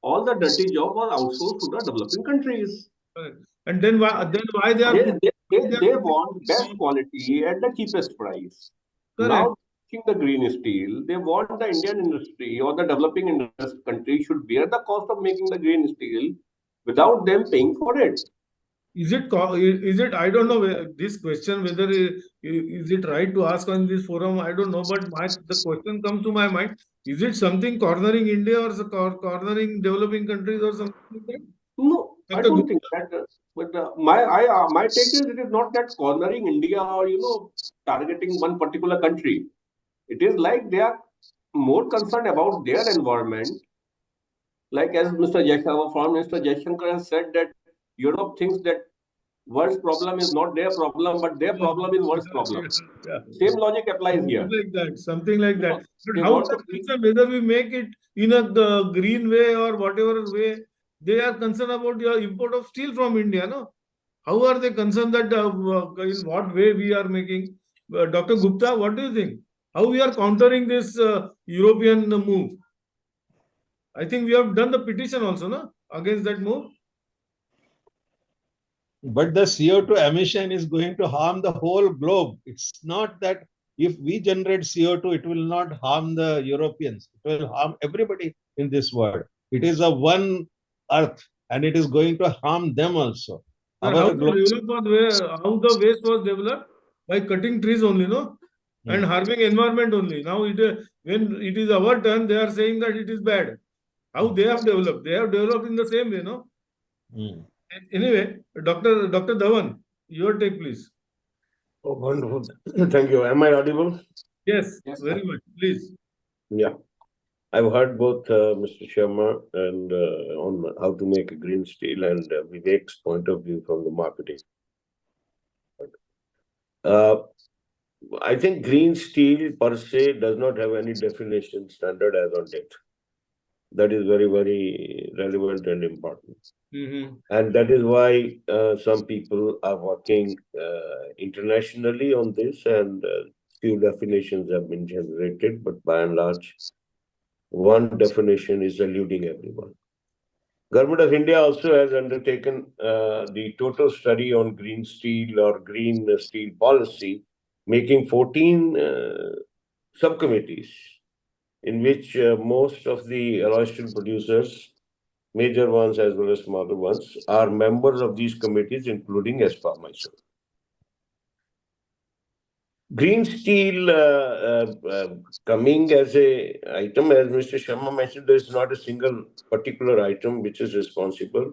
All the dirty job was outsourced to the developing countries. Correct. And then why they are They, putting, they, they, why they are they putting want best quality at the cheapest price. correct. Now, making the green steel, they want the Indian industry or the developing country should bear the cost of making the green steel without them paying for it. Is it, I don't know this question whether is it right to ask on this forum, I don't know, but the question comes to my mind, is it something cornering India or cornering developing countries or something like that? No, I Dr. don't Gupta? think that. But my take is it is not that cornering India or targeting one particular country. It is like they are more concerned about their environment. Like as Mr. Jaishankar, Foreign Minister Jaishankar has said that Europe thinks that world's problem is not their problem, but their Yeah, problem is world's yeah, problem. yeah. Same logic applies Something here. like that, something like that. But They how want they to are keep. concerned whether we make it in a the green way or whatever way, they are concerned about your import of steel from India, no? How are they concerned that in what way we are making? Dr. Gupta, what do you think? How we are countering this European move? I think we have done the petition also, no, against that move. But the CO2 emission is going to harm the whole globe. It's not that if we generate CO2, it will not harm the Europeans. It will harm everybody in this world. It is a one earth, and it is going to harm them also. Sir, how Our the global develop was how the waste was developed by cutting trees only, no, and harming environment only. Now when it is our turn, they are saying that it is bad. How they have developed? They have developed in the same way, no. Mm. Anyway, Dr. Dhawan, your take, please. Oh, wonderful. Thank you. Am I audible? Yes, Yes, very sir. much. Please. Yeah. I've heard both Mr. Sharma and on how to make a green steel and Vivek's point of view from the marketing. Uh, I think green steel per se does not have any definition standard as on date. That is very, very relevant and important. Mm-hmm. And that is why some people are working internationally on this, and few definitions have been generated, but by and large, one definition is eluding everyone. Government of India also has undertaken the total study on green steel or green steel policy, making 14 subcommittees in which most of the alloy steel producers major ones as well as smaller ones, are members of these committees, including ESPA myself. Green steel coming as a item, as Mr. Sharma mentioned, there is not a single particular item which is responsible.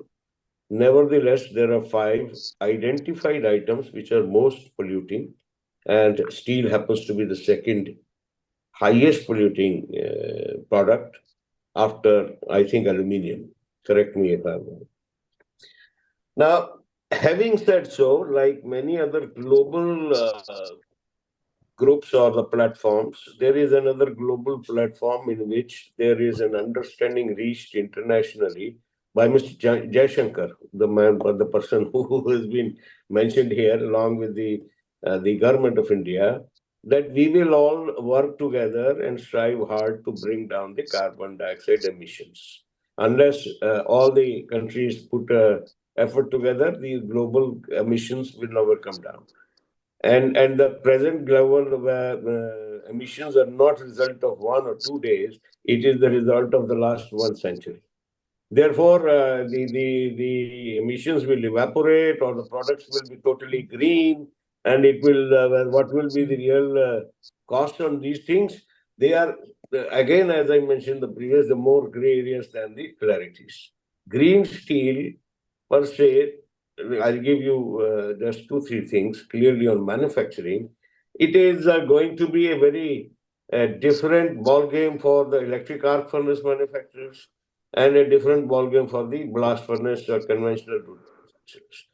Nevertheless, there are 5 identified items which are most polluting, and steel happens to be the second highest polluting product after, I think, aluminium. Correct me if I'm wrong. Now, having said so, like many other global groups or the platforms, there is another global platform in which there is an understanding reached internationally by Mr. Jaishankar, the man, the person who has been mentioned here, along with the government of India, that we will all work together and strive hard to bring down the carbon dioxide emissions. Unless all the countries put effort together, the global emissions will never come down. And the present global emissions are not result of 1 or 2 days. It is the result of the last 1 century. Therefore, the emissions will evaporate, or the products will be totally green, and it will what will be the real cost on these things? They are again, as I mentioned the previous, the more gray areas than the clarities. Green steel per se, I'll give you just 2, 3 things clearly on manufacturing. It is going to be a very different ball game for the electric arc furnace manufacturers and a different ball game for the blast furnace or conventional route manufacturers.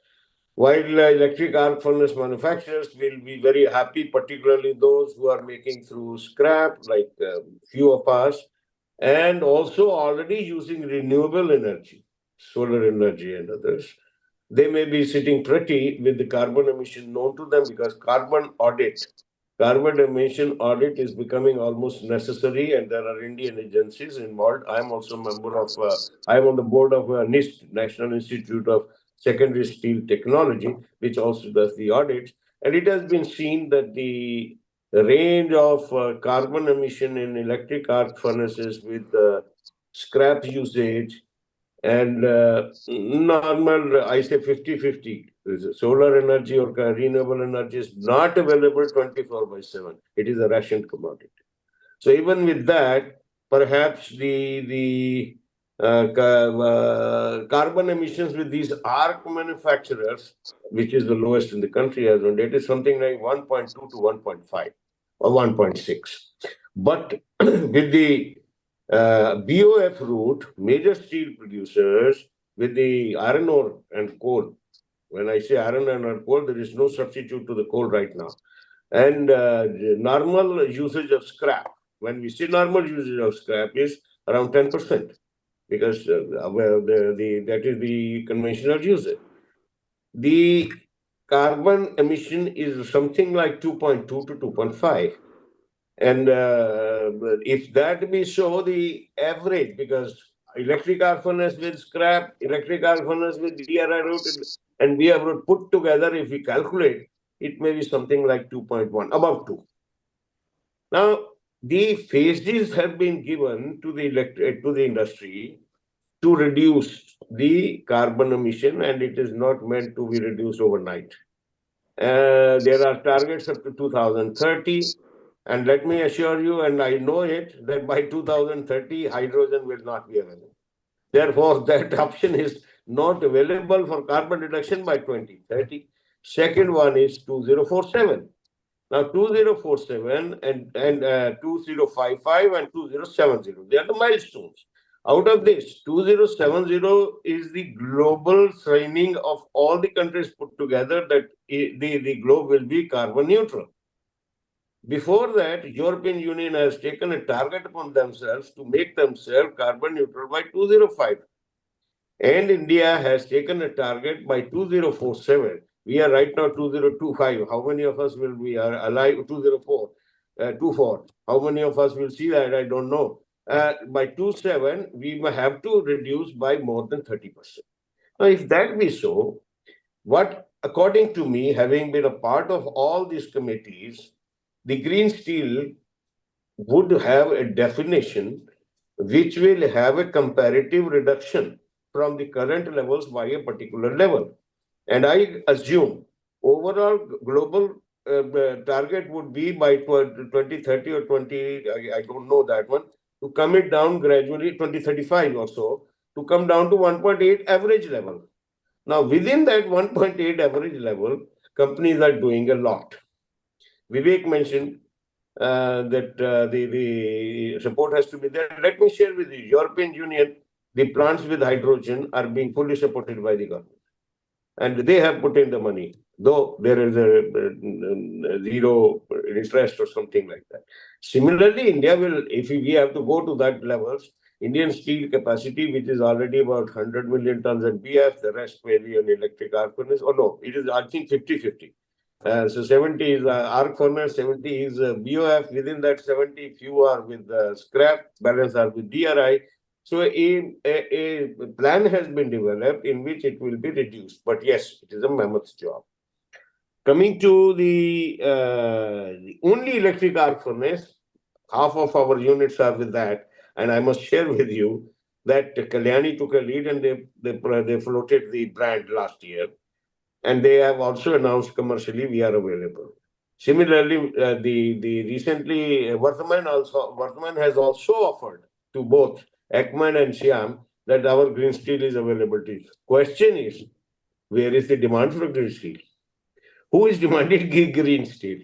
While electric arc furnace manufacturers will be very happy, particularly those who are making through scrap, like few of us, and also already using renewable energy, solar energy and others, they may be sitting pretty with the carbon emission known to them, because carbon emission audit is becoming almost necessary, and there are Indian agencies involved. I am also a member of, I am on the board of NIST, National Institute of Secondary Steel Technology, which also does the audits. And it has been seen that the range of carbon emission in electric arc furnaces with scrap usage and normal, I say 50-50. Solar energy or renewable energy is not available 24/7. It is a rationed commodity. So even with that, perhaps the carbon emissions with these arc manufacturers, which is the lowest in the country as on date, is something like 1.2 to 1.5 or 1.6. But with the BOF route, major steel producers with the iron ore and coal. When I say iron and coal, there is no substitute to the coal right now. And the normal usage of scrap. When we say normal usage of scrap is around 10%, because that is the conventional usage. The carbon emission is something like 2.2 to 2.5. And if that be so, the average, because electric arc furnace with scrap, electric arc furnace with DRI route, and we have put together, if we calculate, it may be something like 2.1, above 2. Now, the phases have been given to the industry to reduce the carbon emission, and it is not meant to be reduced overnight. There are targets up to 2030. And let me assure you, and I know it, that by 2030, hydrogen will not be available. Therefore, that option is not available for carbon reduction by 2030. Second one is 2047. Now, 2047 and 2055 and 2070, they are the milestones. Out of this, 2070 is the global signing of all the countries put together that the globe will be carbon neutral. Before that, European Union has taken a target upon themselves to make themselves carbon neutral by 2005. And India has taken a target by 2047. We are right now 2025. How many of us will be alive? 24. How many of us will see that? I don't know. By 27, we may have to reduce by more than 30%. Now, if that be so, what, according to me, having been a part of all these committees, the green steel would have a definition which will have a comparative reduction from the current levels by a particular level. And I assume overall global target would be by 2030 or 20, I don't know that one, to come it down gradually, 2035 or so, to come down to 1.8 average level. Now, within that 1.8 average level, companies are doing a lot. Vivek mentioned that the support has to be there. Let me share with you, European Union, the plants with hydrogen are being fully supported by the government. And they have put in the money, though there is a zero interest or something like that. Similarly, India will, if we have to go to that levels, Indian steel capacity, which is already about 100 million tons at BF, the rest may be on electric arc furnace. Oh no, it is, I think, 50-50. So 70 is arc furnace, 70 is BOF. Within that 70, few are with scrap, balance are with DRI. So a plan has been developed in which it will be reduced. But yes, it is a mammoth job. Coming to the only electric arc furnace, half of our units are with that. And I must share with you that Kalyani took a lead and they floated the brand last year. And they have also announced commercially we are available. Similarly, the recently Vardhman has also offered to both Ekman and Siam that our green steel is available to you. Question is, where is the demand for green steel? Who is demanding green steel?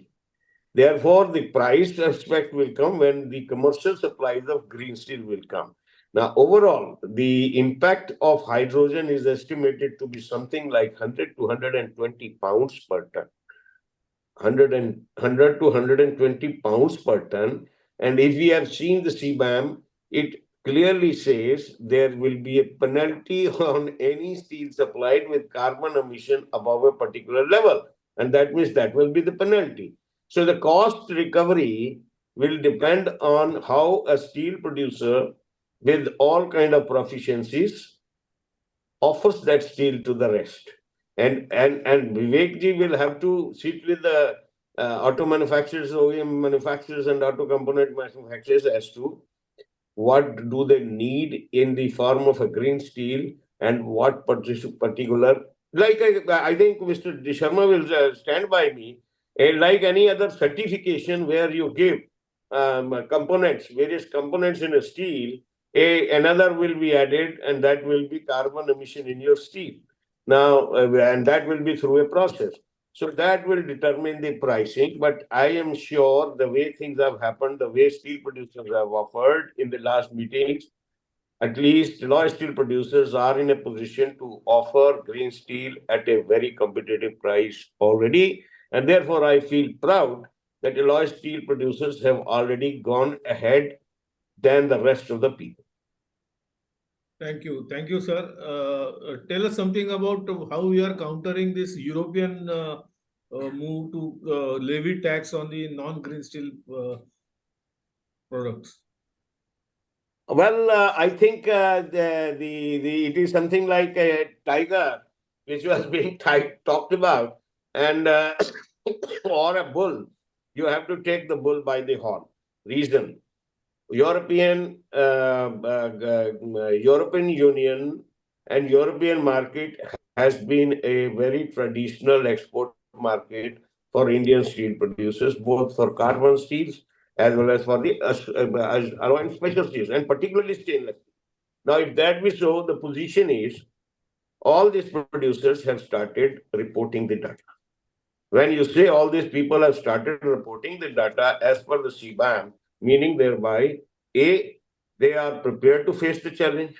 Therefore, the price aspect will come when the commercial supplies of green steel will come. Now, overall, the impact of hydrogen is estimated to be something like 100 to 120 pounds per ton. 100 to 120 pounds per ton. And if we have seen the CBAM, it clearly says there will be a penalty on any steel supplied with carbon emission above a particular level. And that means that will be the penalty. So the cost recovery will depend on how a steel producer with all kind of proficiencies offers that steel to the rest. And Vivek ji will have to sit with the auto manufacturers, OEM manufacturers, and auto component manufacturers as to what do they need in the form of a green steel and what particular. Like I think Mr. Sharma will stand by me. Like any other certification where you give components, various components in a steel, another will be added, and that will be carbon emission in your steel. Now, and that will be through a process. So that will determine the pricing. But I am sure the way things have happened, the way steel producers have offered in the last meetings, at least alloy steel producers are in a position to offer green steel at a very competitive price already. And therefore, I feel proud that alloy steel producers have already gone ahead than the rest of the people. Thank you, sir. Tell us something about how we are countering this European move to levy tax on the non-green steel products. Well, I think it is something like a tiger which was being talked about, and or a bull. You have to take the bull by the horn. Reason: European Union and European market has been a very traditional export market for Indian steel producers, both for carbon steels as well as for the alloy and special steels, and particularly stainless. Now, if that be so, the position is all these producers have started reporting the data. When you say all these people have started reporting the data as per the CBAM, meaning thereby, A, they are prepared to face the challenge.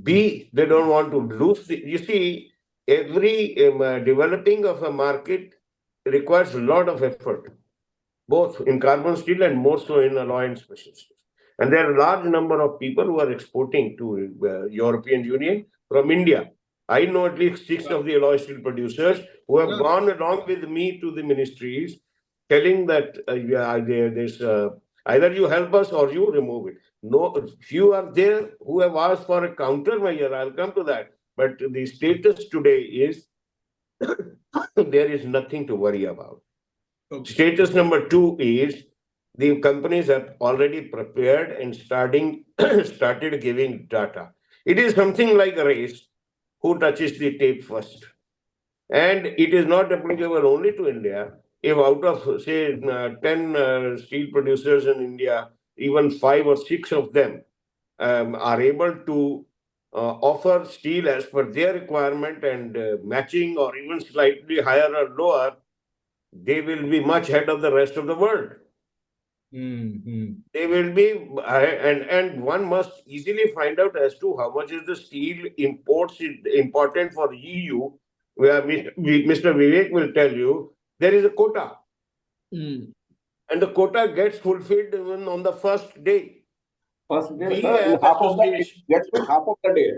B, they don't want to lose. You see, every developing of a market requires a lot of effort, both in carbon steel and more so in alloy and special steels. And there are a large number of people who are exporting to European Union from India. I know at least 6 of the alloy steel producers who have gone along with me to the ministries, telling that there's either you help us or you remove it. No, few are there who have asked for a countermeasure. I'll come to that. But the status today is there is nothing to worry about. Okay. Status number 2 is the companies have already prepared and started giving data. It is something like a race who touches the tape first. And it is not applicable only to India. If out of, say, 10 steel producers in India, even 5 or 6 of them are able to offer steel as per their requirement and matching or even slightly higher or lower, they will be much ahead of the rest of the world. They will be, and one must easily find out as to how much is the steel imports important for EU, where Mr. Vivek will tell you there is a quota, and the quota gets fulfilled even on the first day. First day, We sir, and have half of the association. gets half of the day.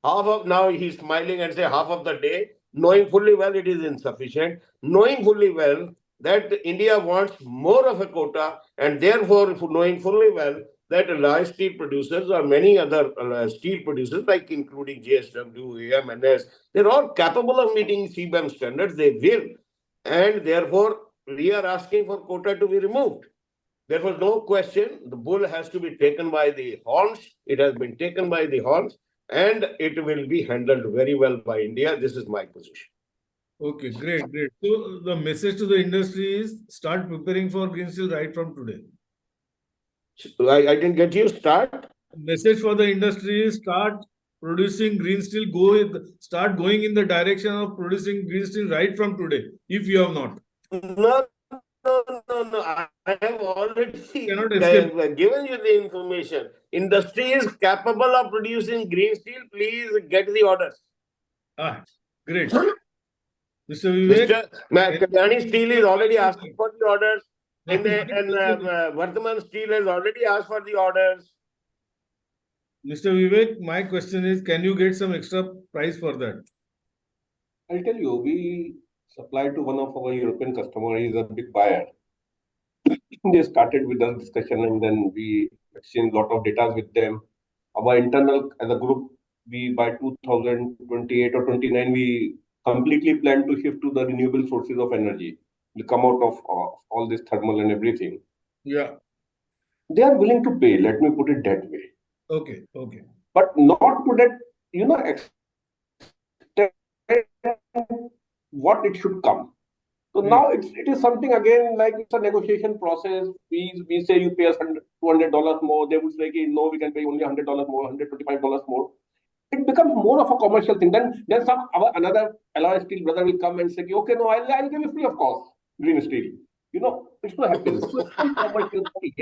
Half of now he's smiling and say half of the day, knowing fully well it is insufficient, knowing fully well that India wants more of a quota, and therefore knowing fully well that large steel producers or many other steel producers, like including JSW, AMNS, they're all capable of meeting CBAM standards. They will, and therefore we are asking for quota to be removed. There was no question. The bull has to be taken by the horns. It has been taken by the horns, and it will be handled very well by India. This is my position. Okay, great, great. So the message to the industry is start preparing for green steel right from today. I didn't get you. Start. Message for the industry is start producing green steel. Start going in the direction of producing green steel right from today. If you have not, No, no. I have already cannot escape. given you the information. Industry is capable of producing green steel. Please get the orders. Great. Mr. Vivek, Mr. Kalyani Steel is already asking for the orders. No, And Vardhaman Steel has already asked for the orders. Mr. Vivek, my question is, can you get some extra price for that? I'll tell you, we supplied to one of our European customers. He's a big buyer. They started with us discussion, and then we exchanged a lot of data with them. Our internal, as a group, we by 2028 or 29, we completely plan to shift to the renewable sources of energy. Will come out of all this thermal and everything. Yeah. They are willing to pay. Let me put it that way. Okay. Okay. But not to that, extent what it should come. So now it is something again like it's a negotiation process. We say you pay us $200 more. They would say, no, we can pay only $100 more, $125 more. It becomes more of a commercial thing. Then another alloy steel brother will come and say, okay, no, I'll give you free of cost green steel. It's not happening. So it's commercial thing.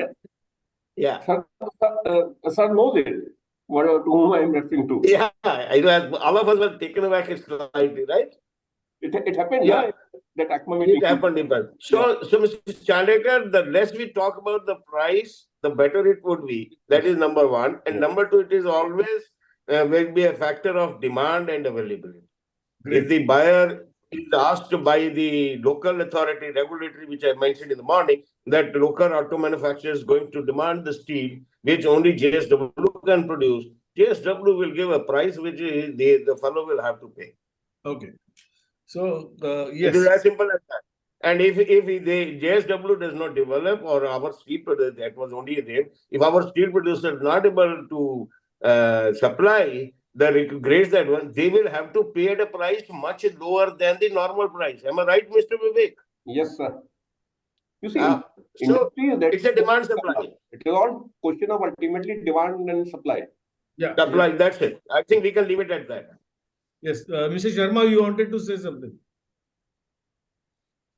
Yeah. Sir knows it. To whom I am referring to. Yeah, all of us were taken aback slightly, right? It happened, yeah. That ACMA It happened. So, Mr. Chandekar, the less we talk about the price, the better it would be. That is number one. And number two, it is always will be a factor of demand and availability. Great. If the buyer is asked by the local authority, regulatory, which I mentioned in the morning, that local auto manufacturer is going to demand the steel, which only JSW can produce, JSW will give a price which the fellow will have to pay. Okay. So, yes. It is as simple as that. And if the JSW does not develop, or our steel producer, that was only there, if our steel producer is not able to supply the grades that one, they will have to pay at a price much lower than the normal price. Am I right, Mr. Vivek? Yes, sir. You see, so it's a demand supply. It is all question of ultimately demand and supply. Yeah. Supply, yeah. That's it. I think we can leave it at that. Yes. Mr. Sharma, you wanted to say something.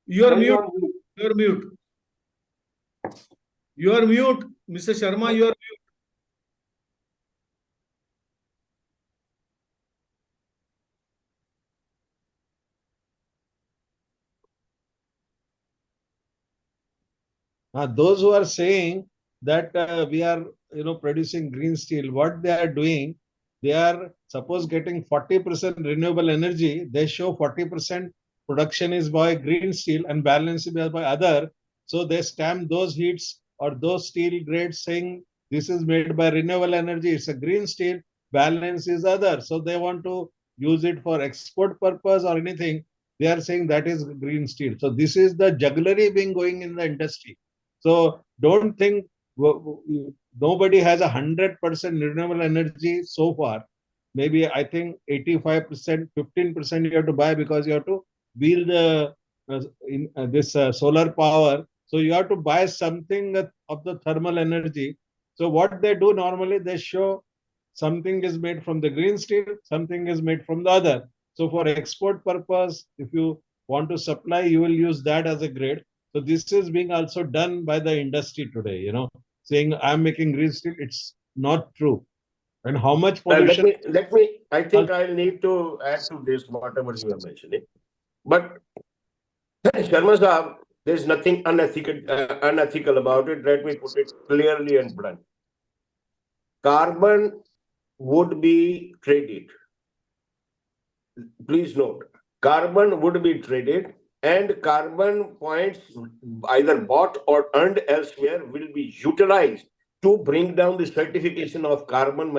You are mute. You are mute. You are mute. Mr. Sharma, you are mute. Those who are saying that we are producing green steel, what they are doing, they are suppose getting 40% renewable energy, they show 40% production is by green steel and balance is by other. So they stamp those heats or those steel grades saying this is made by renewable energy, it's a green steel, balance is other. So they want to use it for export purpose or anything. They are saying that is green steel. So this is the jugglery being going in the industry. So don't think nobody has 100% renewable energy so far. Maybe I think 85%, 15% you have to buy because you have to build this solar power. So you have to buy something of the thermal energy. So what they do normally, they show something is made from the green steel, something is made from the other. So for export purpose, if you want to supply, you will use that as a grade. So this is being also done by the industry today, saying I'm making green steel. It's not true. And how much Let pollution? me, let me, I think I'll need to add to this, whatever you are mentioning. But Sharma Saab, there's nothing unethical about it. Let me put it clearly and blunt. Carbon would be traded. Please note, carbon would be traded, and carbon points either bought or earned elsewhere will be utilized to bring down the certification of carbon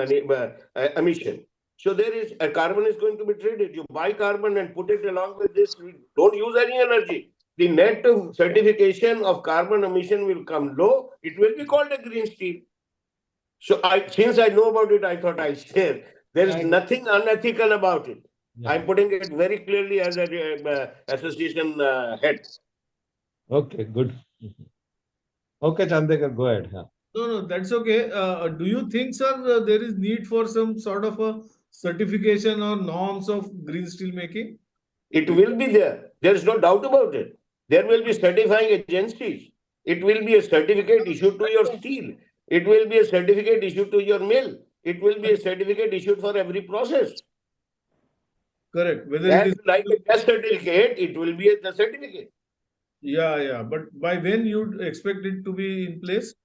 emission. So there is a carbon is going to be traded. You buy carbon and put it along with this. We don't use any energy. The net certification of carbon emission will come low. It will be called a green steel. So since I know about it, I thought I share. There is nothing unethical about it. Yeah. I'm putting it very clearly as an association head. Okay, good. Okay, Chandekar, go ahead. Yeah. No, that's okay. Do you think, sir, there is need for some sort of a certification or norms of green steel making? It will be there. There is no doubt about it. There will be certifying agencies. It will be a certificate issued to your steel. It will be a certificate issued to your mill. It will be a certificate issued for every process. Correct. Whether it As is like a gas certificate, it will be the certificate. yeah. But by when you'd expect it to be in place?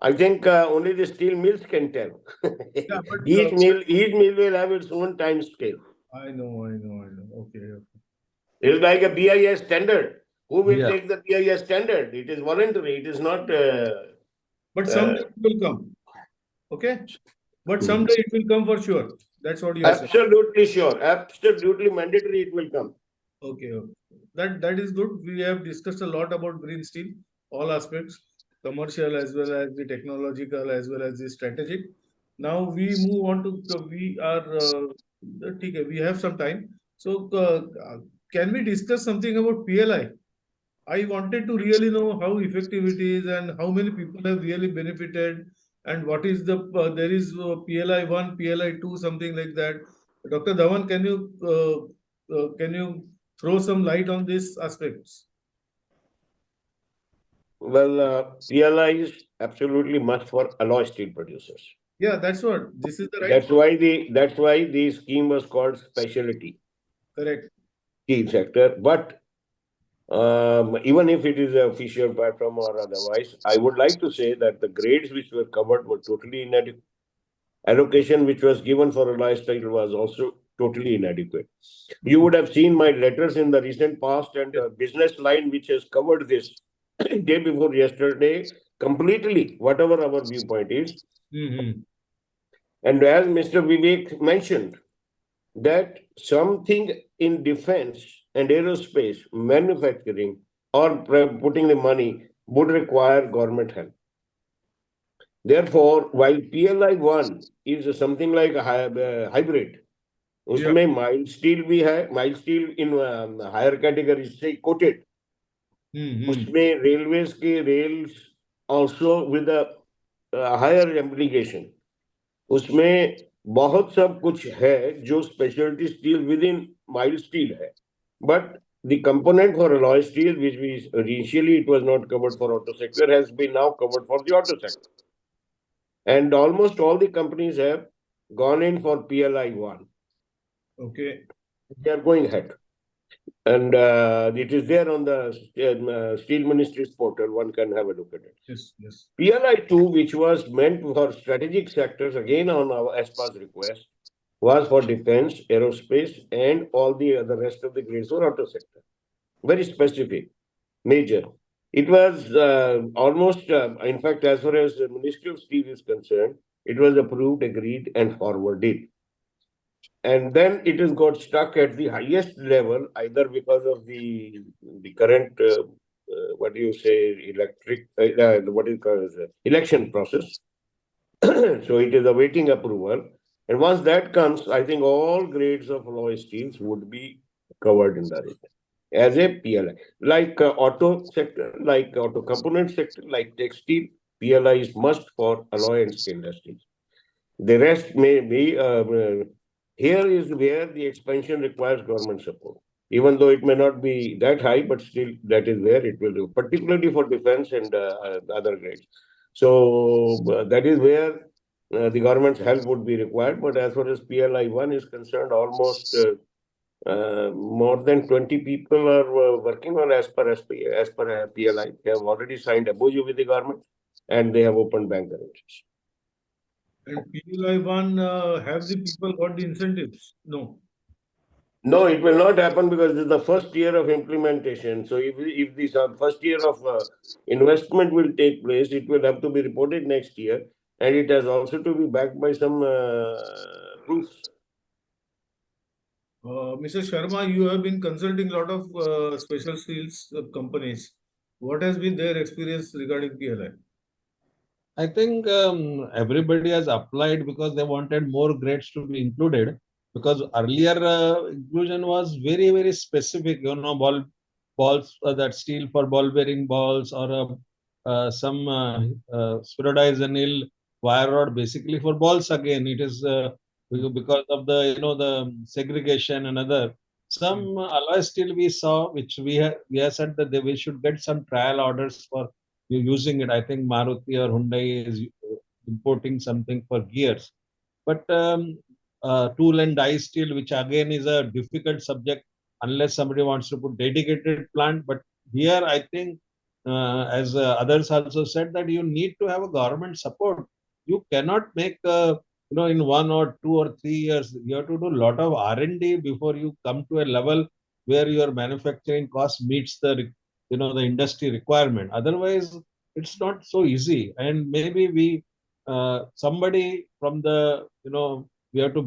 I think only the steel mills can tell. Yeah, but each mill will have its own time scale. I know. Okay. It's like a BIS standard. Who will Yeah. take the BIS standard? It is voluntary. It is not. But someday it will come. Okay. But someday it will come for sure. That's what you are saying. Absolutely sure. Absolutely mandatory. It will come. Okay. That is good. We have discussed a lot about green steel, all aspects, commercial as well as the technological as well as the strategic. Now we move on to we are okay, we have some time. So can we discuss something about PLI? I wanted to really know how effective it is and how many people have really benefited and what is the there is PLI 1, PLI 2, something like that. Dr. Dhawan, can you throw some light on these aspects? Well, PLI is absolutely must for alloy steel producers. Yeah, that's what. This is the right. That's why the scheme was called specialty Correct. steel sector. But even if it is an official platform or otherwise, I would like to say that the grades which were covered were totally inadequate. Allocation which was given for a lifestyle was also totally inadequate. You would have seen my letters in the recent past, and the business line which has covered this day before yesterday completely, whatever our viewpoint is. Mm-hmm. And as Mr. Vivek mentioned, that something in defense and aerospace manufacturing or putting the money would require government help. Therefore, while PLI 1 is something like a hybrid, Yeah. उसमें mild steel भी है, mild steel in higher category से coated. Mm-hmm. उसमें railways के rails also with a higher application. उसमें बहुत सब कुछ है जो specialty steel within mild steel है. But the component for alloy steel, which we initially it was not covered for auto sector, has been now covered for the auto sector. And almost all the companies have gone in for PLI 1. Okay. They are going ahead. And it is there on the Steel Ministry's portal. One can have a look at it. Yes. PLI 2, which was meant for strategic sectors, again on our ESPA's request, was for defense, aerospace, and all the other rest of the grades for auto sector. Very specific, major. It was almost, in fact, as far as the Ministry of Steel is concerned, it was approved, agreed, and forwarded. And then it has got stuck at the highest level, either because of the current what do you say, what is called election process. So it is awaiting approval. And once that comes, I think all grades of alloy steels would be covered in the rate as a PLI. Like auto sector, like auto component sector, like textile, PLI is must for alloy and stainless steel. The rest may be, here is where the expansion requires government support. Even though it may not be that high, but still that is where it will do, particularly for defense and other grades. So that is where the government's help would be required. But as far as PLI 1 is concerned, almost more than 20 people are working on as per PLI. They have already signed a MOU with the government and they have opened bank arrangements. And PLI one, have the people got the incentives? No. No, it will not happen because this is the first year of implementation. So if this first year of investment will take place, it will have to be reported next year, and it has also to be backed by some proofs. Mr. Sharma, you have been consulting a lot of special steels companies. What has been their experience regarding PLI? I think everybody has applied because they wanted more grades to be included. Because earlier inclusion was very very specific. Balls that steel for ball bearing balls or some spheroidized anneal wire rod basically for balls. Again, it is because of the the segregation and other. Some alloy steel we saw, which we have said that we should get some trial orders for using it. I think Maruti or Hyundai is importing something for gears. But tool and die steel, which again is a difficult subject unless somebody wants to put dedicated plant. But here, I think, as others also said, that you need to have a government support. You cannot make, in 1 or 2 or 3 years, you have to do a lot of R&D before you come to a level where your manufacturing cost meets the industry requirement. Otherwise, it's not so easy. And maybe somebody from we have to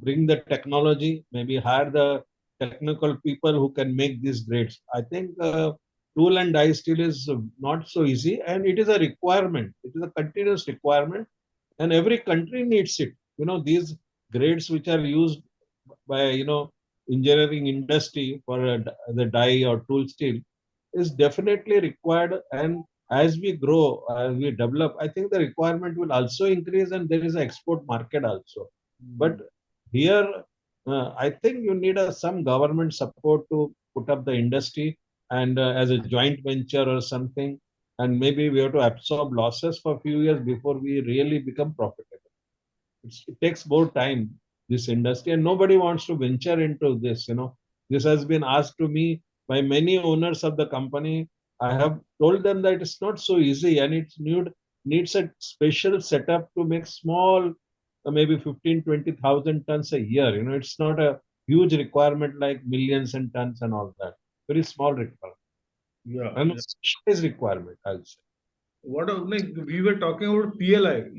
bring the technology, maybe hire the technical people who can make these grades. I think tool and die steel is not so easy, and it is a requirement. It is a continuous requirement, and every country needs it. These grades which are used by engineering industry for the die or tool steel is definitely required. And as we grow, as we develop, I think the requirement will also increase, and there is an export market also. But here, I think you need some government support to put up the industry and as a joint venture or something. And maybe we have to absorb losses for a few years before we really become profitable. It takes more time, this industry, and nobody wants to venture into this. This has been asked to me by many owners of the company. I have told them that it's not so easy, and needs a special setup to make small, maybe 15-20,000 tons a year. It's not a huge requirement like millions and tons and all that. Very small requirement. Yeah. And specialized requirement, I'll say. Like we were talking about PLI.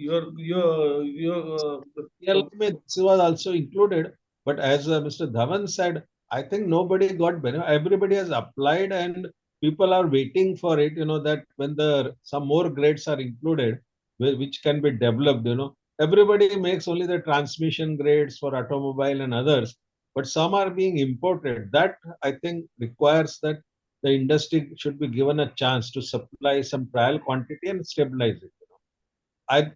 This was also included, but as Mr. Dhawan said, I think nobody got benefit. Everybody has applied, and people are waiting for it. That when some more grades are included, which can be developed. Everybody makes only the transmission grades for automobile and others, but some are being imported. That I think requires that the industry should be given a chance to supply some trial quantity and stabilize it.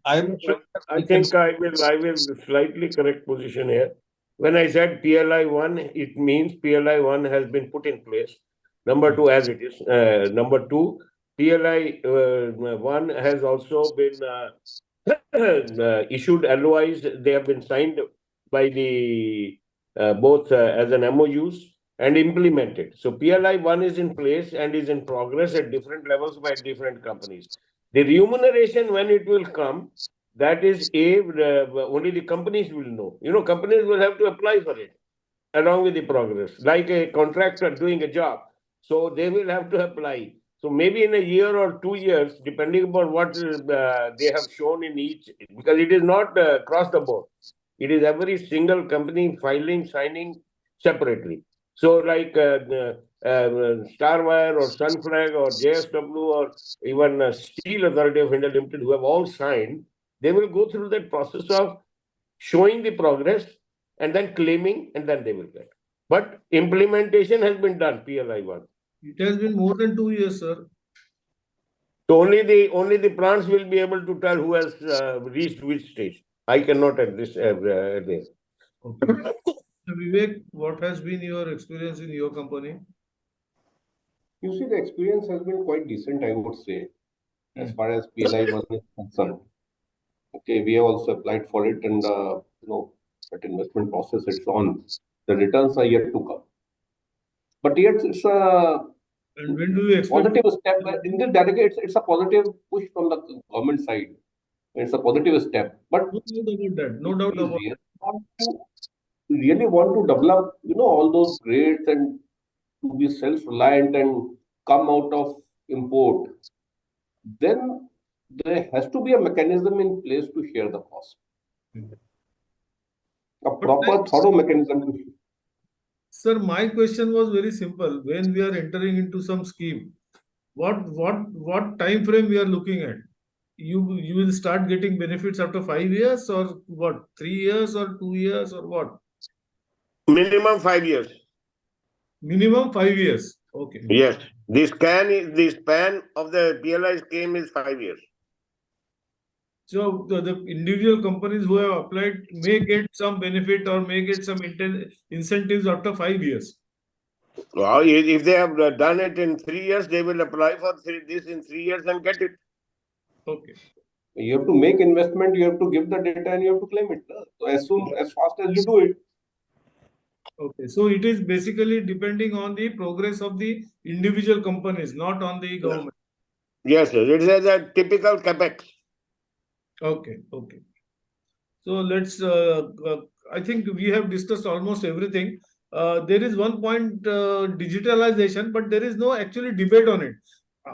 I'm sure I think I will slightly correct position here. When I said PLI 1, it means PLI 1 has been put in place. Number 2, as it is. Number 2, PLI 1 has also been issued LOIs. They have been signed by the both as an MOUs and implemented. So PLI 1 is in place and is in progress at different levels by different companies. The remuneration, when it will come, that is only the companies will know. Companies will have to apply for it along with the progress, like a contractor doing a job. So they will have to apply. So maybe in a year or 2 years, depending upon what they have shown in each, because it is not across the board. It is every single company filing, signing separately. So like Starwire or Sunflag or JSW or even Steel Authority of India Limited, who have all signed, they will go through that process of showing the progress and then claiming, and then they will get. But implementation has been done, PLI 1. It has been more than 2 years, sir. So only the plants will be able to tell who has reached which stage. I cannot at this there. Okay. So Vivek, what has been your experience in your company? You see, the experience has been quite decent, I would say, as far as PLI 1 is concerned. Okay, we have also applied for it, and that investment process it's on. The returns are yet to come. But yet, it's a And when do you expect? positive step in this direction. It's a positive push from the government side. It's a positive step. But No doubt about that. No doubt we about really want to develop, all those grades and to be self-reliant and come out of import, then there has to be a mechanism in place to share the cost. A But proper, thorough mechanism to share. sir, my question was very simple. When we are entering into some scheme, what time frame we are looking at? You will start getting benefits after 5 years, or what? 3 years or 2 years, or what? Minimum 5 years. Minimum 5 years. Okay. Yes. The span of the PLI scheme is 5 years. So the individual companies who have applied may get some benefit or may get some incentives after 5 years. Well, if they have done it in 3 years, they will apply for this in 3 years and get it. Okay. You have to make investment, you have to give the data, and you have to claim it. So as fast as you do it, Okay. So it is basically depending on the progress of the individual companies, not on the government. Yes, yes. It is a typical capex. Okay. Okay. So let's, I think we have discussed almost everything. There is one point, digitalization, but there is no actually debate on it.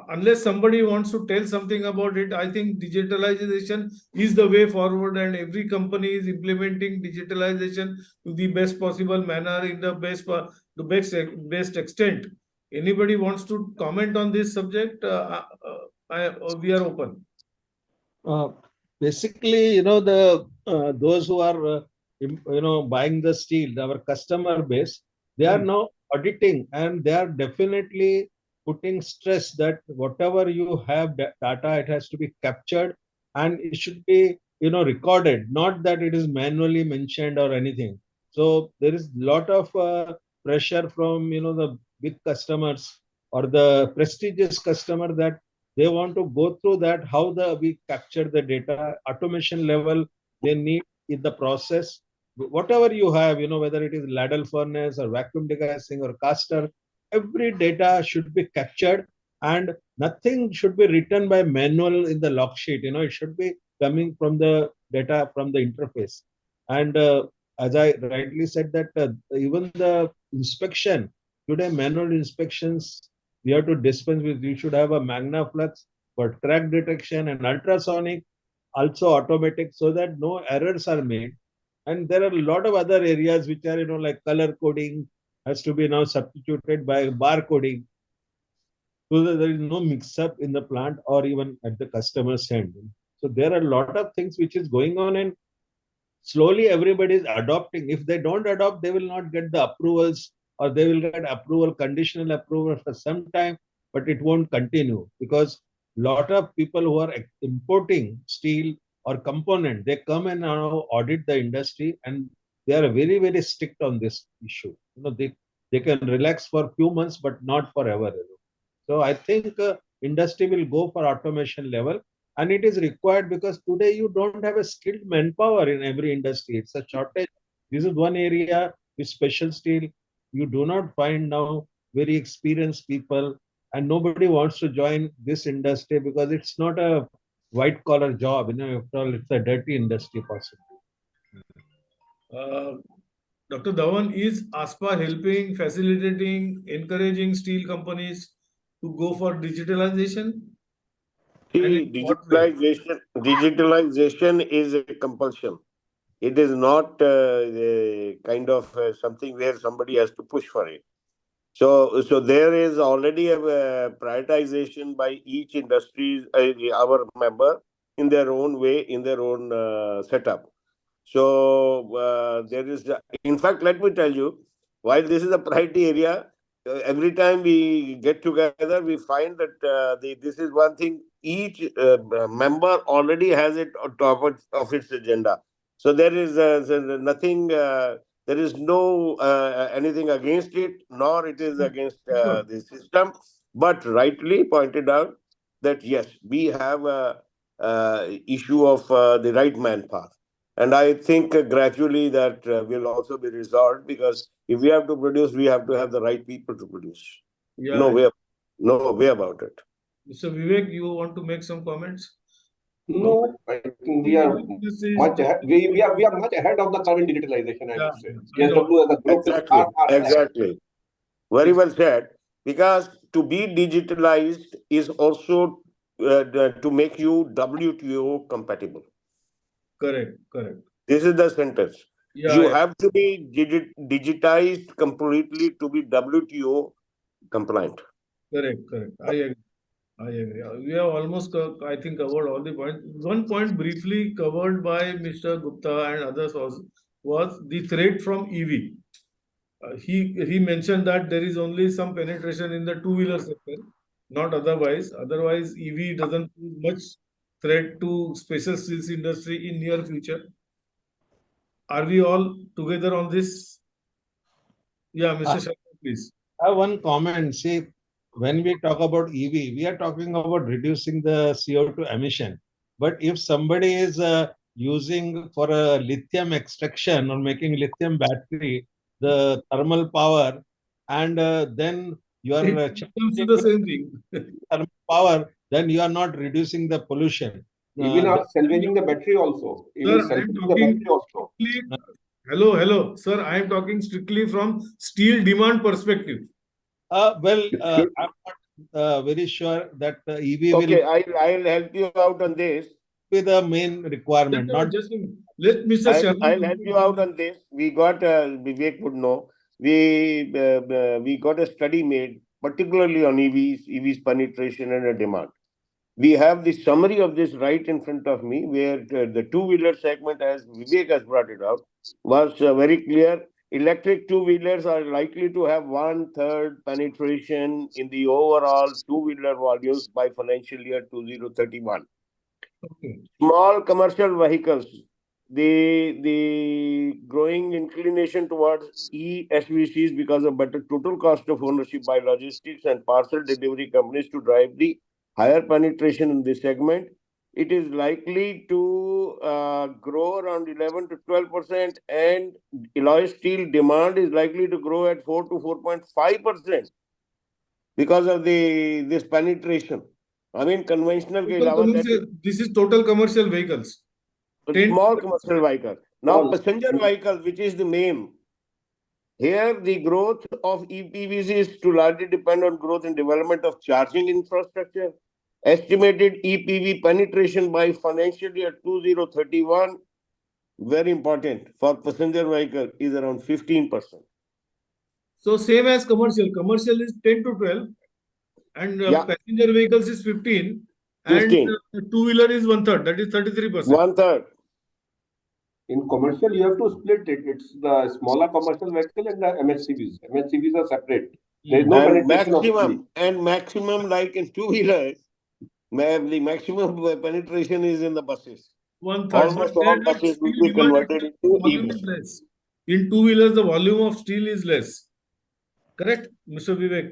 Unless somebody wants to tell something about it, I think digitalization is the way forward, and every company is implementing digitalization to the best possible manner in the best extent. Anybody wants to comment on this subject? We are open. Uh, Basically, those who are buying the steel, our customer base, they are now auditing, and they are definitely putting stress that whatever you have data, it has to be captured, and it should be recorded, not that it is manually mentioned or anything. So there is lot of pressure from the big customers or the prestigious customer, that they want to go through that, how we capture the data, automation level they need in the process. Whatever you have, whether it is ladle furnace or vacuum degassing or caster, every data should be captured, and nothing should be written by manual in the log sheet. It should be coming from the data from the interface. And as I rightly said, that even the inspection, today manual inspections we have to dispense with. You should have a magna flux for crack detection and ultrasonic, also automatic, so that no errors are made. And there are a lot of other areas which are, like color coding has to be now substituted by bar coding, so that there is no mix up in the plant or even at the customer's end. So there are a lot of things which is going on, and slowly everybody is adopting. If they don't adopt, they will not get the approvals, or they will get approval, conditional approval for some time, but it won't continue, because lot of people who are importing steel or component, they come and now audit the industry, and they are very, very strict on this issue. They can relax for a few months, but not forever. So I think industry will go for automation level, and it is required, because today you don't have a skilled manpower in every industry. It's a shortage. This is one area with special steel. You do not find now very experienced people, and nobody wants to join this industry because it's not a white collar job. After all, it's a dirty industry possibly. Dr. Dhawan, is ASPA helping, facilitating, encouraging steel companies to go for digitalization? And in See, what way? digitalization is a compulsion. It is not a kind of something where somebody has to push for it. So there is already a prioritization by each industry, our member, in their own way, in their own setup. So there is, in fact, let me tell you, while this is a priority area, every time we get together, we find that this is one thing each member already has it on top of its agenda. So there is nothing, there is no anything against it, nor it is against Sure. the system, but rightly pointed out that yes, we have a, issue of the right manpower. And I think gradually that will also be resolved, because if we have to produce, we have to have the right people to produce. Yeah. No way, no way about it. Mr. Vivek, you want to make some comments? No, I think we are much ahead. We are much ahead of the current digitalization, I Yeah, would say. I know. JSW as a group is Exactly, far ahead. exactly. Very well said. Because to be digitalized is also to make you WTO compatible. Correct, correct. This is the sentence. Yeah, You yeah, have to be digitized completely to be WTO compliant. correct, correct. I agree. I agree. We have almost, I think, covered all the points. One point briefly covered by Mr. Gupta and others was the threat from EV. He mentioned that there is only some penetration in the two-wheeler sector, not otherwise. Otherwise, EV doesn't pose much threat to special steels industry in near future. Are we all together on this? Yeah, I Mr. Sharma, please. have one comment. See, when we talk about EV, we are talking about reducing the CO2 emission. But if somebody is using for a lithium extraction or making lithium battery, the thermal power, and then you are It comes to changing the with same thing. thermal power, then you are not reducing the pollution. Even Then, salvaging the battery also. Sir, Even I am salvaging the talking battery also. strictly. Hello, hello, sir. I am talking strictly from steel demand perspective. well, It should, I'm not very sure that EV will Okay, I'll help you out on this. be the main requirement, not Just a minute. Let Mr. Sharma I'll help you out complete. on this. We got Vivek would know. We got a study made particularly on EVs penetration and demand. We have the summary of this right in front of me, where the two-wheeler segment, as Vivek has brought it out, was very clear. Electric two-wheelers are likely to have one-third penetration in the overall two-wheeler volumes by financial year 2031. Okay. Small commercial vehicles, the growing inclination towards ESVCs because of better total cost of ownership by logistics and parcel delivery companies to drive the higher penetration in this segment. It is likely to grow around 11 to 12%, and alloy steel demand is likely to grow at 4 to 4.5% because of the this penetration. I mean, conventional के Total अलावा that is commercial, this is total commercial vehicles. 10 small commercial vehicle. Now, all. passenger vehicle, which is the main, here the growth of EPVs is to largely depend on growth and development of charging infrastructure. Estimated EPV penetration by financial year 2031, very important for passenger vehicle, is around 15%. So same as commercial. Commercial is 10 to 12 and Yeah, passenger vehicles is 15 and 15, two-wheeler is one third. That is 33%. one third. In commercial, you have to split it. It's the smaller commercial vehicle and the MHCVs. MHCVs are separate. There is no And penetration of EV. maximum, like in two wheelers, the maximum penetration is in the buses. One third. But Almost there all the buses will steel be demand is converted less, into volume is EVs. less. In two-wheelers, the volume of steel is less. Correct, Mr. Vivek?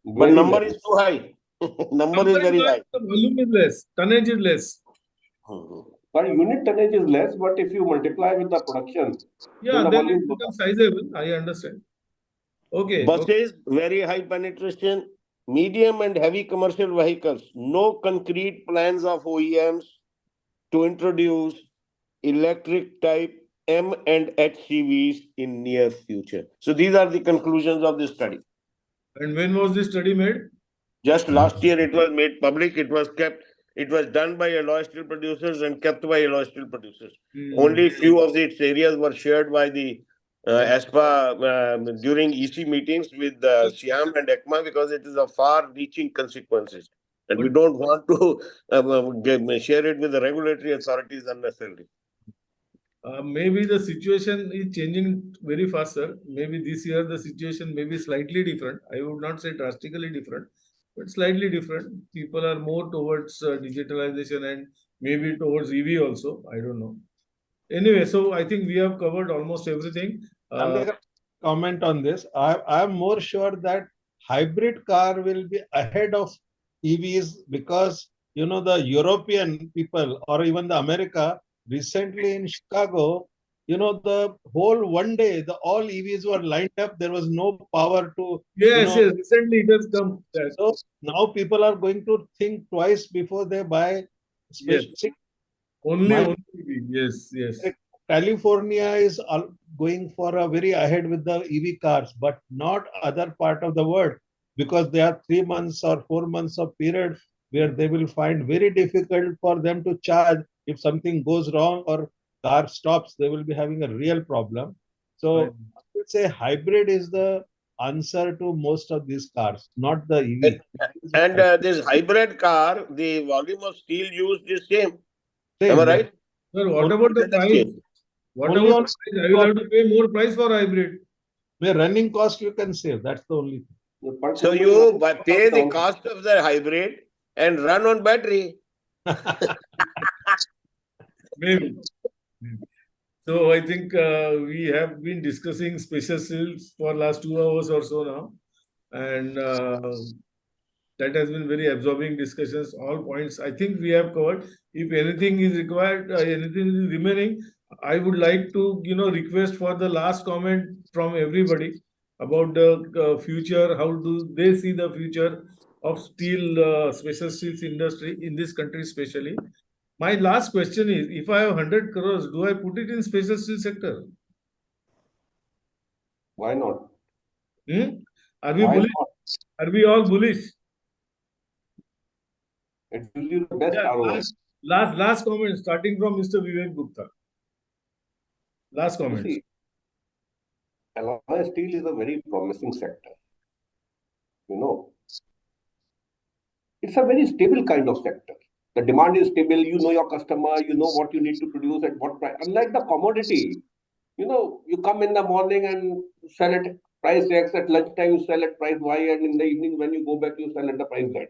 But Very number less. is too high. Number is Number is very high, high. the volume is less, tonnage is less. Mhm. But unit tonnage is less, but if you multiply with the production, then Yeah, the then volume it goes up. becomes sizable. I understand. Okay, okay. Buses, very high penetration. Medium and heavy commercial vehicles, no concrete plans of OEMs to introduce electric type M and HCVs in near future. So these are the conclusions of this study. And when was this study made? Just last year, it was made public. It was kept. It was done by alloy steel producers and kept by alloy steel producers. Hmm. Only few of its areas were shared by the as per during EC meetings with Siam and ECMA, because it is of far-reaching consequences, and we don't want to share it with the regulatory authorities unnecessarily. Maybe the situation is changing very fast, sir. Maybe this year the situation may be slightly different. I would not say drastically different, but slightly different. People are more towards digitalization and maybe towards EV also. I don't know. Anyway, so I think we have covered almost everything. Chandekar, comment on this. I am more sure that hybrid car will be ahead of EVs because the European people or even the America recently in Chicago, the whole one day the all EVs were lined up. There was no power to Yes, yes. Recently it has come. That, so now people are going to think twice before they buy yes. special. Only My EV. Yes, yes. California is going for a very ahead with the EV cars, but not other part of the world because they have 3 months or 4 months of period where they will find very difficult for them to charge. If something goes wrong or car stops, they will be having a real problem. So Right. I would say hybrid is the answer to most of these cars, not the EV. And this hybrid car, the volume of steel used is same. Am I Same, yeah. right? Sir, what Only, about the It doesn't price? change. What only about the on price? I will have to pay more price for hybrid. where running cost you can save. That's the only thing. The per So kilometer you comes pay the down. cost of the hybrid and run on battery. Maybe. So I think we have been discussing special steels for last 2 hours or so now, and that has been very absorbing discussions. All points I think we have covered. If anything is required, anything is remaining, I would like to request for the last comment from everybody about the future. How do they see the future of steel, special steels industry in this country, especially? My last question is: if I have 100 crores, do I put it in special steel sector? Why not? Hmm? Are we Why bullish? not? Are we all bullish? It will be the best Yeah. ROI. Last comment, starting from Mr. Vivek Gupta. Last You comments. see, alloy steel is a very promising sector. You know, it's a very stable kind of sector. The demand is stable. You know your customer. You know what you need to produce at what price. Unlike the commodity, you come in the morning and sell at price X. At lunchtime, you sell at price Y, and in the evening, when you go back, you sell at the price Z.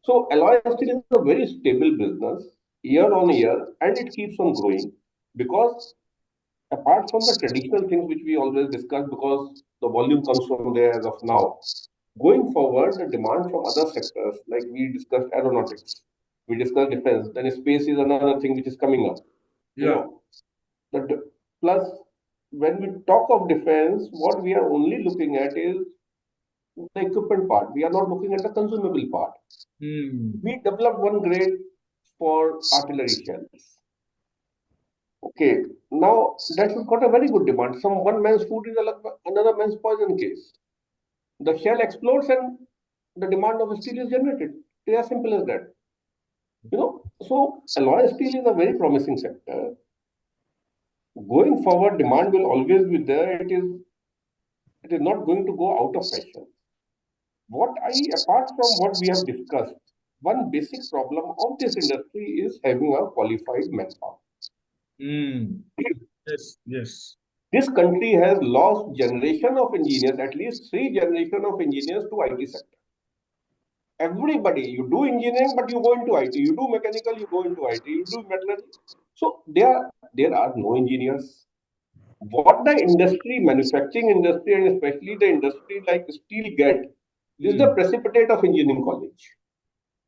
So alloy steel is a very stable business year on year, and it keeps on growing because apart from the traditional things which we always discuss, because the volume comes from there as of now, going forward, the demand from other sectors, like we discussed aeronautics, we discussed defense, then space is another thing which is coming up. You Yeah. know, the, plus when we talk of defense, what we are only looking at is the equipment part. We are not looking at the consumable part. Hmm. We developed one grade for artillery shells. Okay, now that's got a very good demand. Some one man's food is another man's poison case. The shell explodes and the demand of steel is generated. It is as simple as that. So alloy steel is a very promising sector. Going forward, demand will always be there. It is not going to go out of fashion. Apart from what we have discussed, one basic problem of this industry is having a qualified manpower. Hmm. Yes. Yes. This country has lost generation of engineers, at least 3 generations of engineers to IT sector. Everybody, you do engineering, but you go into IT. You do mechanical, you go into IT. You do metallurgy. So there are no engineers. What the industry, manufacturing industry, and especially the industry like steel get is the Hmm. precipitate of engineering college.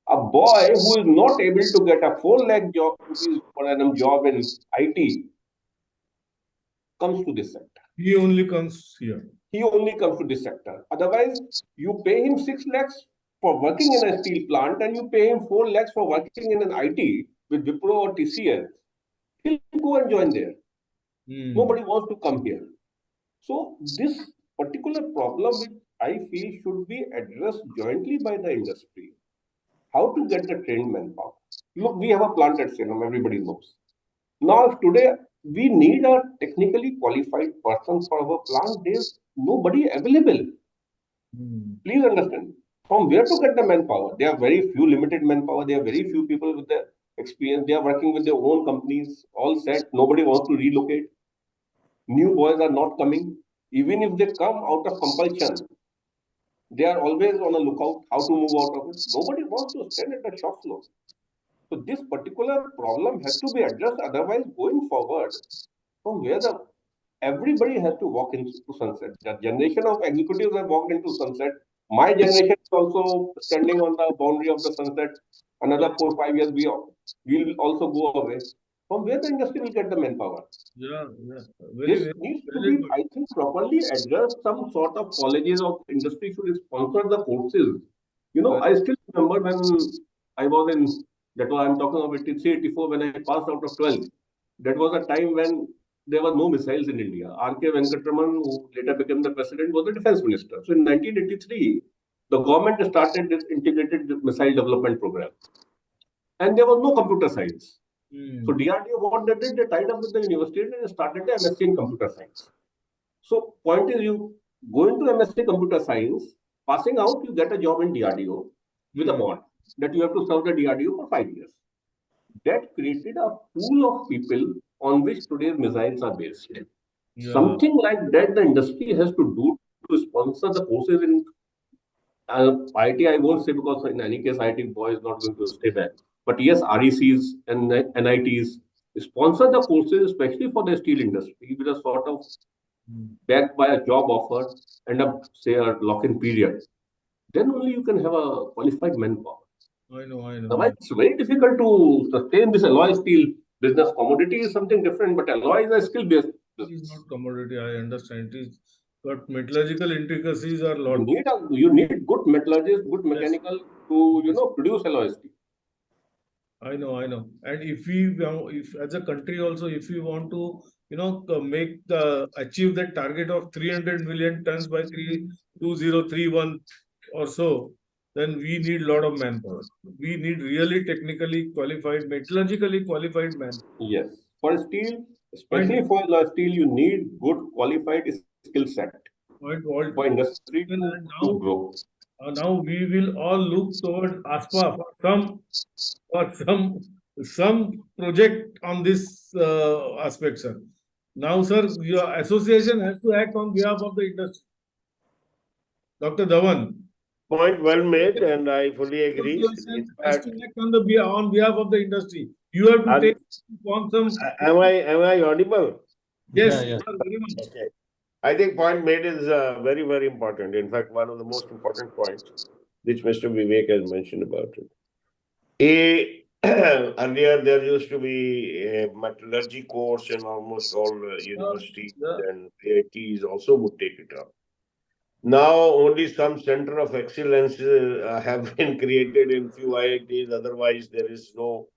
A boy who is not able to get a 4 lakh rupees per annum job in IT comes to this sector. He only comes here. He only comes to this sector. Otherwise, you pay him 6 lakhs for working in a steel plant and you pay him 4 lakhs for working in an IT with Wipro or TCS. He'll go and join there. Hmm. Nobody wants to come here. So this particular problem, which I feel should be addressed jointly by the industry, how to get the trained manpower. Look, we have a plant at Salem, everybody knows. Now, if today we need a technically qualified person for our plant. There's nobody available. Hmm. Please understand. From where to get the manpower? There are very few limited manpower. There are very few people with the experience. They are working with their own companies, all set. Nobody wants to relocate. New boys are not coming. Even if they come out of compulsion, they are always on a lookout how to move out of it. Nobody wants to stand at the shop floor. So this particular problem has to be addressed. Otherwise, going forward, from where the everybody has to walk into sunset. The generation of executives have walked into sunset. My generation is also standing on the boundary of the sunset. Another 4 5 years, we will also go away. From where the industry will get the manpower? Yeah, yeah. Very, This very needs to valid be, point. I think, properly addressed. Some sort of colleges or industry should sponsor the courses. I still remember when I was in, that was, I'm talking of 83, 84, when I passed out of 12th. That was a time when there were no missiles in India. R.K. Venkatraman, who later became the president, was the defense minister. So in 1983, the government started this integrated missile development program. And there was no computer science. So Hmm. DRDO, what they did, they tied up with the university and started the MSc in computer science. So point is, you go into MSc computer science, passing out, you get a job in DRDO with a Hmm. bond that you have to serve the DRDO for 5 years. That created a pool of people on which today's missiles are based. Yeah. Something like that the industry has to do to sponsor the courses in IIT. I won't say, because in any case, IIT boy is not going to stay there. But yes, RECs and NITs sponsor the courses, especially for the steel industry, with a sort of Hmm. backed by a job offer and say a lock-in period. Then only you can have a qualified manpower. I know, I know, I Otherwise, know. it's very difficult to sustain this alloy steel business. Commodity is something different, but alloy is a skill-based It is business. not commodity, I understand. It is, but metallurgical intricacies are You lot. need good metallurgist, good Yes, mechanical to yes. produce alloy steel. I know, I know. And if as a country also, if we want to, make the achieve that target of 300 million tons by 2031 or so, then we need a lot of manpower. We need really technically qualified, metallurgically qualified man. Yes, for steel, Point, especially for alloy steel, you need good qualified skill set point, for Walt. industry And to now, grow. now we will all look toward ASPA for some project on this aspect, sir. Now, sir, your association has to act on behalf of the industry. Dr. Dhawan, Point well made, and I fully agree. In association has to fact, act on behalf of the industry. You have to take on some. am I audible? Yeah, Yes, yeah. sir, very much. Okay. I think point made is very, very important. In fact, one of the most important points which Mr. Vivek has mentioned about it. Earlier there used to be a metallurgy course in almost all Yeah, universities, yeah. and IITs also would take it up. Now only some center of excellence have been created in few IITs. Otherwise, there is no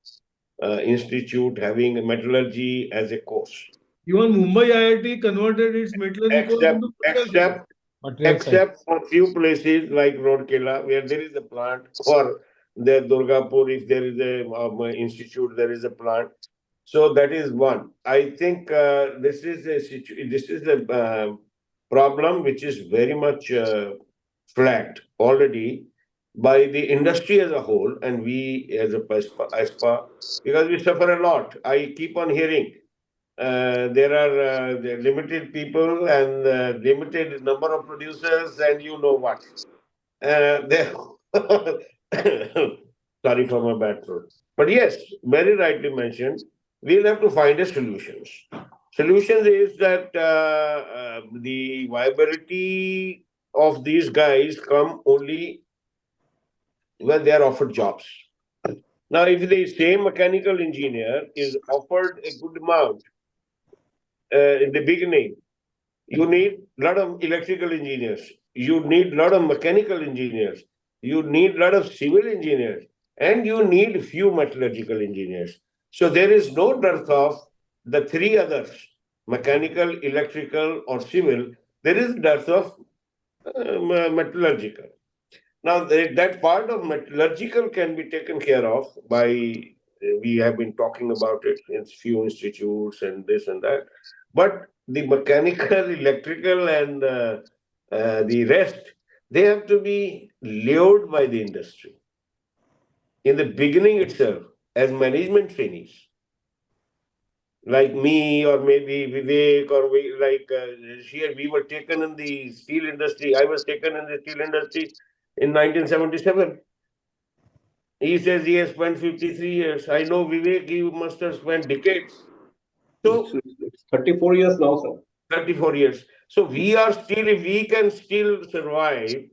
institute having metallurgy as a course, Even Mumbai IIT converted its metallurgy course except into material science. except Material science. except for few places like Rourkela, where there is a plant, or the Durgapur, if there is a institute, there is a plant. So that is one. I think this is a problem which is very much flagged already by the industry as a whole, and we as a ASPA, because we suffer a lot. I keep on hearing there are limited people and limited number of producers, and you know what. There Sorry for my bad throat. But yes, very rightly mentioned, we'll have to find a solutions. Solutions is that the viability of these guys come only when they are offered jobs. Now, if the same mechanical engineer is offered a good amount in the beginning, you need a lot of electrical engineers. You need a lot of mechanical engineers. You need a lot of civil engineers. And you need few metallurgical engineers. So there is no dearth of the three others, mechanical, electrical, or civil. There is dearth of metallurgical. Now, that part of metallurgical can be taken care of by We have been talking about it in few institutes and this and that. But the mechanical, electrical, and the rest, they have to be lured by the industry in the beginning itself as management trainees, like me or maybe Vivek or we like here we were taken in the steel industry. I was taken in the steel industry in 1977. He says he has spent 53 years. I know Vivek, he must have spent decades. So It's 34 years now, sir. 34 years. So we are still, if we can still survive,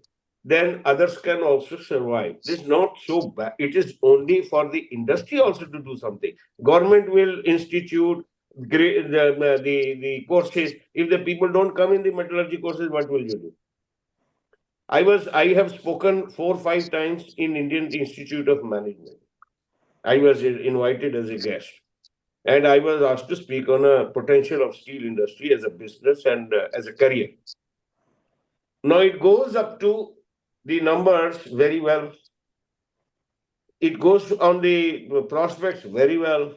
then others can also survive. It is not so bad. It is only for the industry also to do something. Government will institute the courses. If the people don't come in the metallurgy courses, what will you do? I have spoken 4 or 5 times in Indian Institute of Management. I was invited as a guest. And I was asked to speak on a potential of steel industry as a business and as a career. Now it goes up to the numbers very well. It goes on the prospects very well.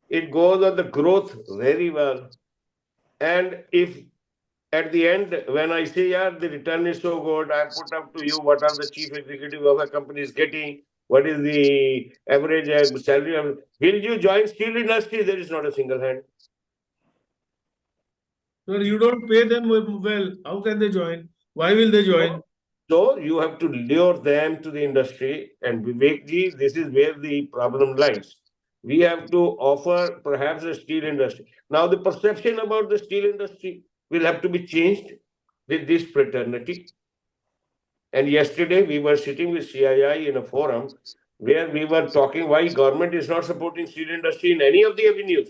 It goes on the growth very well. And if at the end, when I say, yeah, the return is so good, I put up to you what are the chief executive of a company is getting, what is the average salary. Will you join steel industry? There is not a single hand. Sir, you don't pay them well. How can they join? Why will they join? So you have to lure them to the industry. And Vivek ji, this is where the problem lies. We have to offer perhaps a steel industry. Now the perception about the steel industry will have to be changed with this fraternity. And yesterday we were sitting with CII in a forum where we were talking why government is not supporting steel industry in any of the avenues.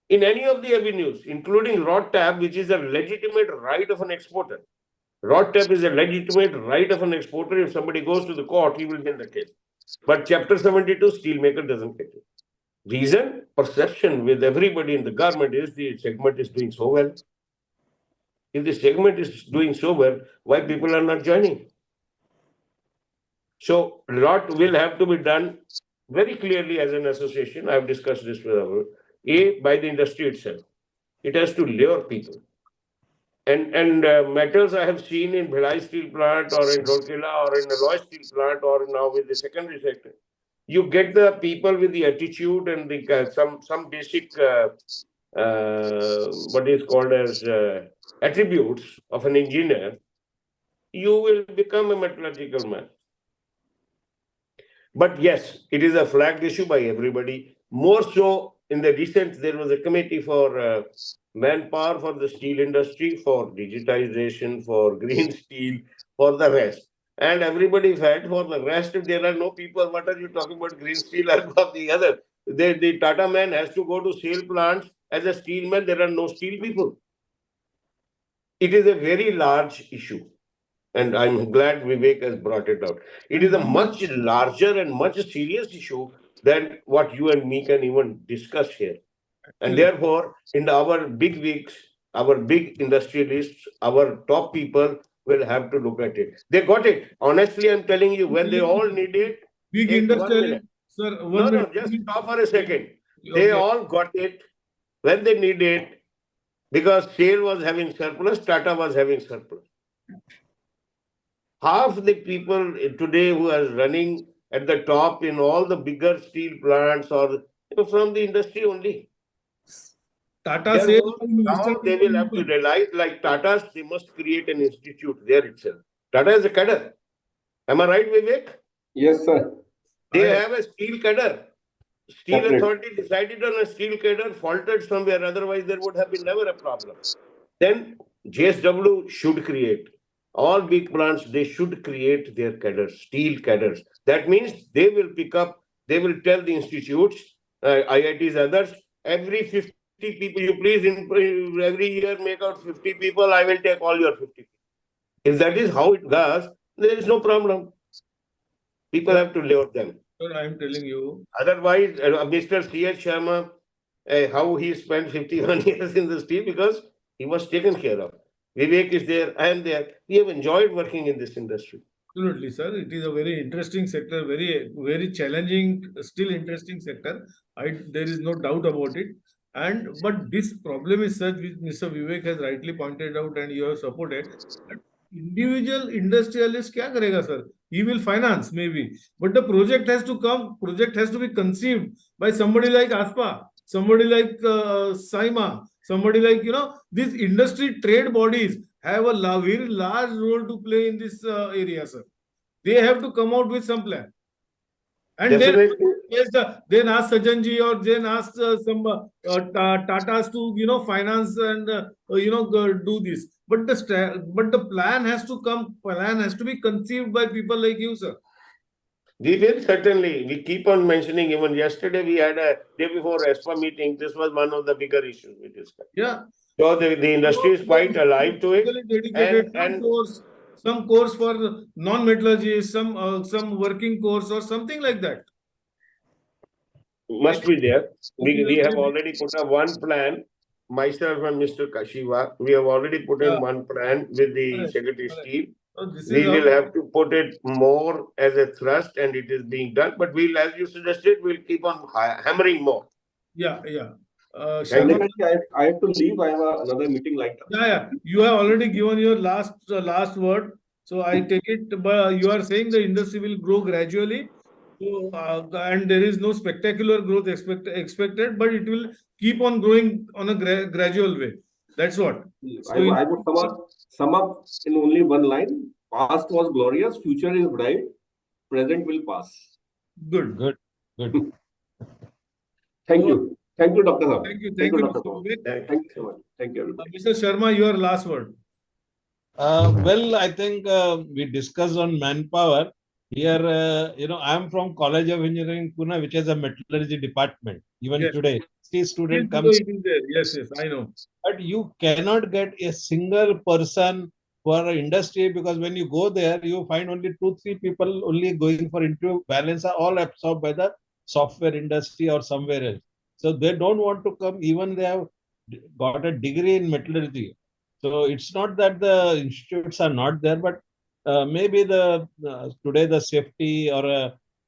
In any of the avenues, including rod tab, which is a legitimate right of an exporter. Rod tab is a legitimate right of an exporter. If somebody goes to the court, he will win the case. But Chapter 72, steelmaker doesn't get it. Reason, perception with everybody in the government is the segment is doing so well. If the segment is doing so well, why people are not joining? So, a lot will have to be done very clearly as an association. I have discussed this with our by the industry itself. It has to lure people. And metals I have seen in Bhilai steel plant or in Rourkela or in Alloy steel plant or now with the secondary sector. You get the people with the attitude and the some basic what is called as attributes of an engineer. You will become a metallurgical man. But yes, it is a flagged issue by everybody. More so in the recent, there was a committee for manpower for the steel industry, for digitization, for green steel, for the rest. And everybody felt for the rest, if there are no people, what are you talking about green steel or about the other? The Tata man has to go to steel plants as a steelman, there are no steel people. It is a very large issue. And I'm glad Vivek has brought it out. It is a much larger and much serious issue than what you and me can even discuss here. And therefore, in our big wigs, our big industrialists, our top people will have to look at it. They got it. Honestly, I'm telling you, when they all need it, Big take 1 industrialist, minute. sir. No, just stop for a second. They Okay. all got it when they need it because SAIL was having surplus, Tata was having surplus. Half the people today who are running at the top in all the bigger steel plants or from the industry only. Tata says Therefore, now they will have to realize, like Tata's, they must create an institute there itself. Tata is a cadre. Am I right, Vivek? Yes, sir. They have a steel cadre. Steel Definitely. authority decided on a steel cadre, faltered somewhere, otherwise there would have been never a problem. Then JSW should create. All big plants, they should create their cadres, steel cadres. That means they will pick up, they will tell the institutes, IITs, others, every 50 people, you please every year make out 50 people, I will take all your 50 people. If that is how it goes, there is no problem. People have to lure them. Sir, I am telling you. Otherwise, Mr. C.H.Sharma, how he spent 51 years in the steel because he was taken care of. Vivek is there, I am there. We have enjoyed working in this industry. Absolutely, sir. It is a very interesting sector, very challenging, still interesting sector. There is no doubt about it. And but this problem is such, which Mr. Vivek has rightly pointed out, and you have supported. That individual industrialist क्या करेगा, sir? He will finance maybe, but the project has to come. Project has to be conceived by somebody like ASPA, somebody like SIMA, somebody like these industry trade bodies have a very large role to play in this area, sir. They have to come out with some plan. And then, Definitely. yes, then ask Sajanji or then ask some Tatas to, finance and, do this. But the plan has to come, plan has to be conceived by people like you, sir. We will certainly. We keep on mentioning. Even yesterday, we had a day before ESPA meeting. This was one of the bigger issues we discussed. Yeah. So the industry is quite alive to it. Dedicated And some course for non-metallurgy, some working course or something like that. must be there. We have Okay. already put up one plan. Myself and Mr. Kashiwa, we have already put in Yeah. one plan with the Correct, Secretary correct. Steel. So this We is will how. have to put it more as a thrust, and it is being done. But we'll, as you suggested, we'll keep on hammering more. Yeah. Thank you. Chandekar, I have to leave. I have another meeting lined up. Yeah. You have already given your last word. So I take it, but you are saying the industry will grow gradually. So, and there is no spectacular growth expected, but it will keep on growing on a gradual way. That's what. So I would sum up in only one line. Past was glorious, future is bright, present will pass. good. Good. Thank So, you. Thank you, Dr. Saab. Thank you, Dr. Mr. Saab. Vivek. Thank you so much. Thank you, everybody. Mr. Sharma, your last word. Well, I think we discussed on manpower. Here, I'm from College of Engineering, Pune, which is a metallurgy department. Even Yes. today, student It comes, is there. Yes, I know. but you cannot get a single person for industry, because when you go there, you find only 2, 3 people only going for interview. Balance are all absorbed by the software industry or somewhere else. So they don't want to come, even they have got a degree in metallurgy. So it's not that the institutes are not there, but maybe the today the safety or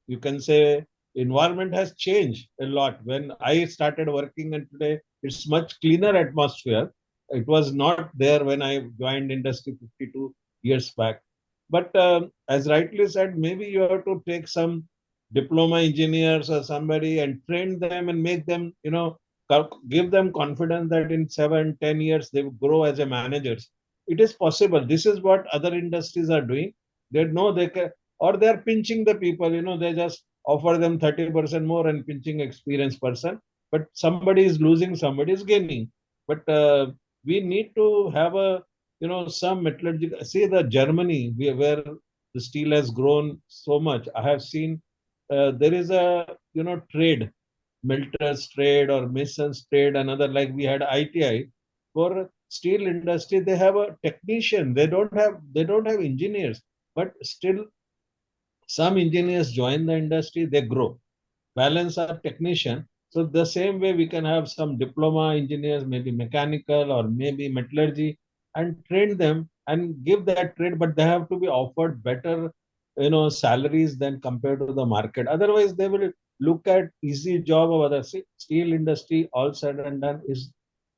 you can say environment has changed a lot. When I started working, and today it's much cleaner atmosphere. It was not there when I joined industry 52 years back. But as rightly said, maybe you have to take some diploma engineers or somebody and train them and make them, give them confidence that in 7, 10 years they will grow as a managers. It is possible. This is what other industries are doing. They know they can, or they are pinching the people. They just offer them 30% more and pinching experienced person. But somebody is losing, somebody is gaining. But we need to have some metallurgical. See the Germany where the steel has grown so much. I have seen there is a trade, melters trade or masons trade, another, like we had ITI. For steel industry, they have a technician. They don't have engineers, but still some engineers join the industry, they grow. Balance are technician. So the same way we can have some diploma engineers, maybe mechanical or maybe metallurgy, and train them and give that trade, but they have to be offered better, salaries than compared to the market. Otherwise, they will look at easy job of other. Steel industry, all said and done, is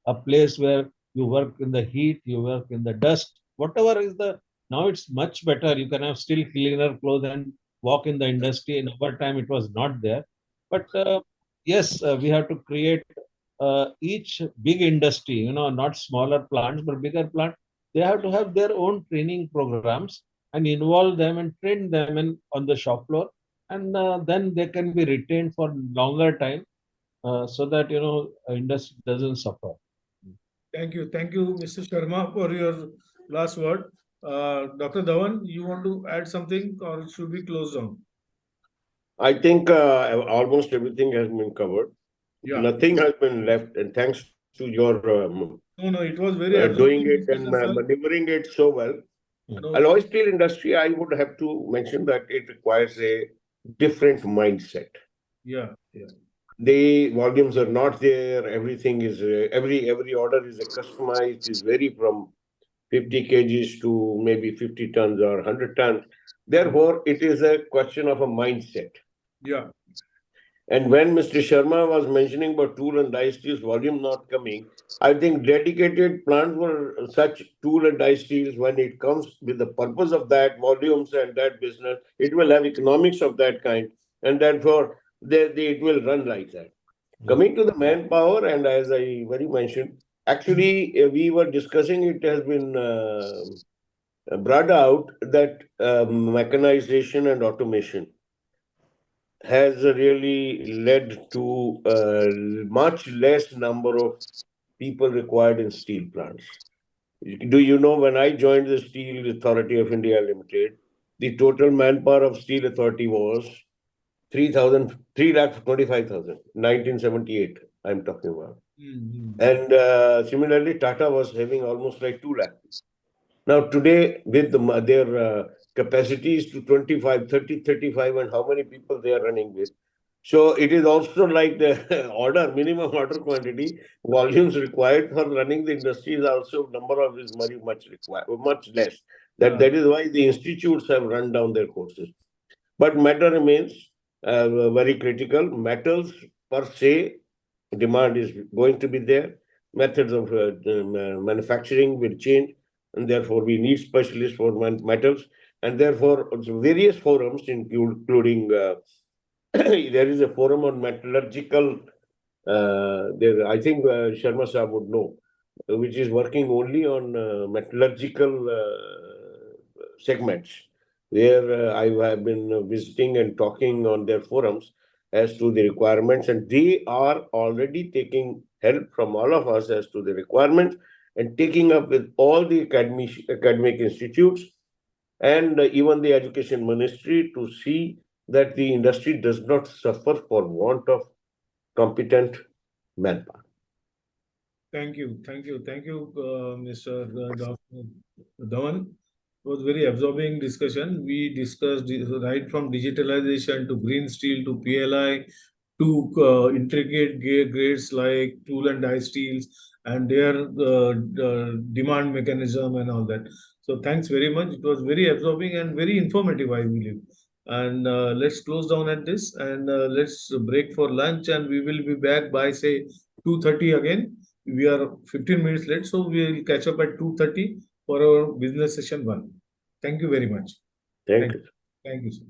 a place where you work in the heat, you work in the dust, whatever is the. Now it's much better. You can have still cleaner clothes and walk in the industry. In our time, it was not there. But yes, we have to create each big industry, not smaller plants, but bigger plants. They have to have their own training programs and involve them and train them on the shop floor. And then they can be retained for longer time so that, industry doesn't suffer. Thank you, Mr. Sharma, for your last word. Dr. Dhawan, you want to add something, or should we close down? I think almost everything has been covered. Yeah. Nothing has been left, and thanks to your No, it was very doing absorbing it and discussion, sir. maneuvering it so well. No, Alloy steel industry, I would have to mention that it requires a different mindset. yeah. The volumes are not there. Everything is every order is customized. Is vary from 50 kgs to maybe 50 tons or 100 tons. Therefore, it is a question of a mindset. Yeah. And when Mr. Sharma was mentioning about tool and die steels volume not coming, I think dedicated plants for such tool and die steels, when it comes with the purpose of that volumes and that business, it will have economics of that kind, and therefore it will run like that. Coming to the manpower, and as I very mentioned, actually we were discussing, it has been brought out that mechanization and automation has really led to much less number of people required in steel plants. Do you know, when I joined the Steel Authority of India Limited, the total manpower of Steel Authority was 3,25,000, 1978, I'm talking about. And similarly, Tata was having almost like 2 lakh. Now, today, with their capacities to 25, 30, 35, and how many people they are running with. So, it is also like the minimum order quantity, volumes required for running the industry is also number of is very much less. That is why the institutes have run down their courses. But matter remains very critical. Metals per se, demand is going to be there. Methods of manufacturing will change, and therefore we need specialists for metals. And therefore, various forums, including there is a forum on metallurgical. I think Sharma Saab would know, which is working only on metallurgical segments, where I have been visiting and talking on their forums as to the requirements, and they are already taking help from all of us as to the requirements and taking up with all the academic institutes and even the education ministry to see that the industry does not suffer for want of competent manpower. Thank you, Mr. Dhawan. It was very absorbing discussion. We discussed right from digitalization to green steel to PLI to intricate grades like tool and die steels and their demand mechanism and all that. So thanks very much. It was very absorbing and very informative, I believe. And let's close down at this, and let's break for lunch, and we will be back by say 2:30 again. We are 15 minutes late, so we will catch up at 2:30 for our business session 1. Thank you very much. Thank you. Thank you, sir.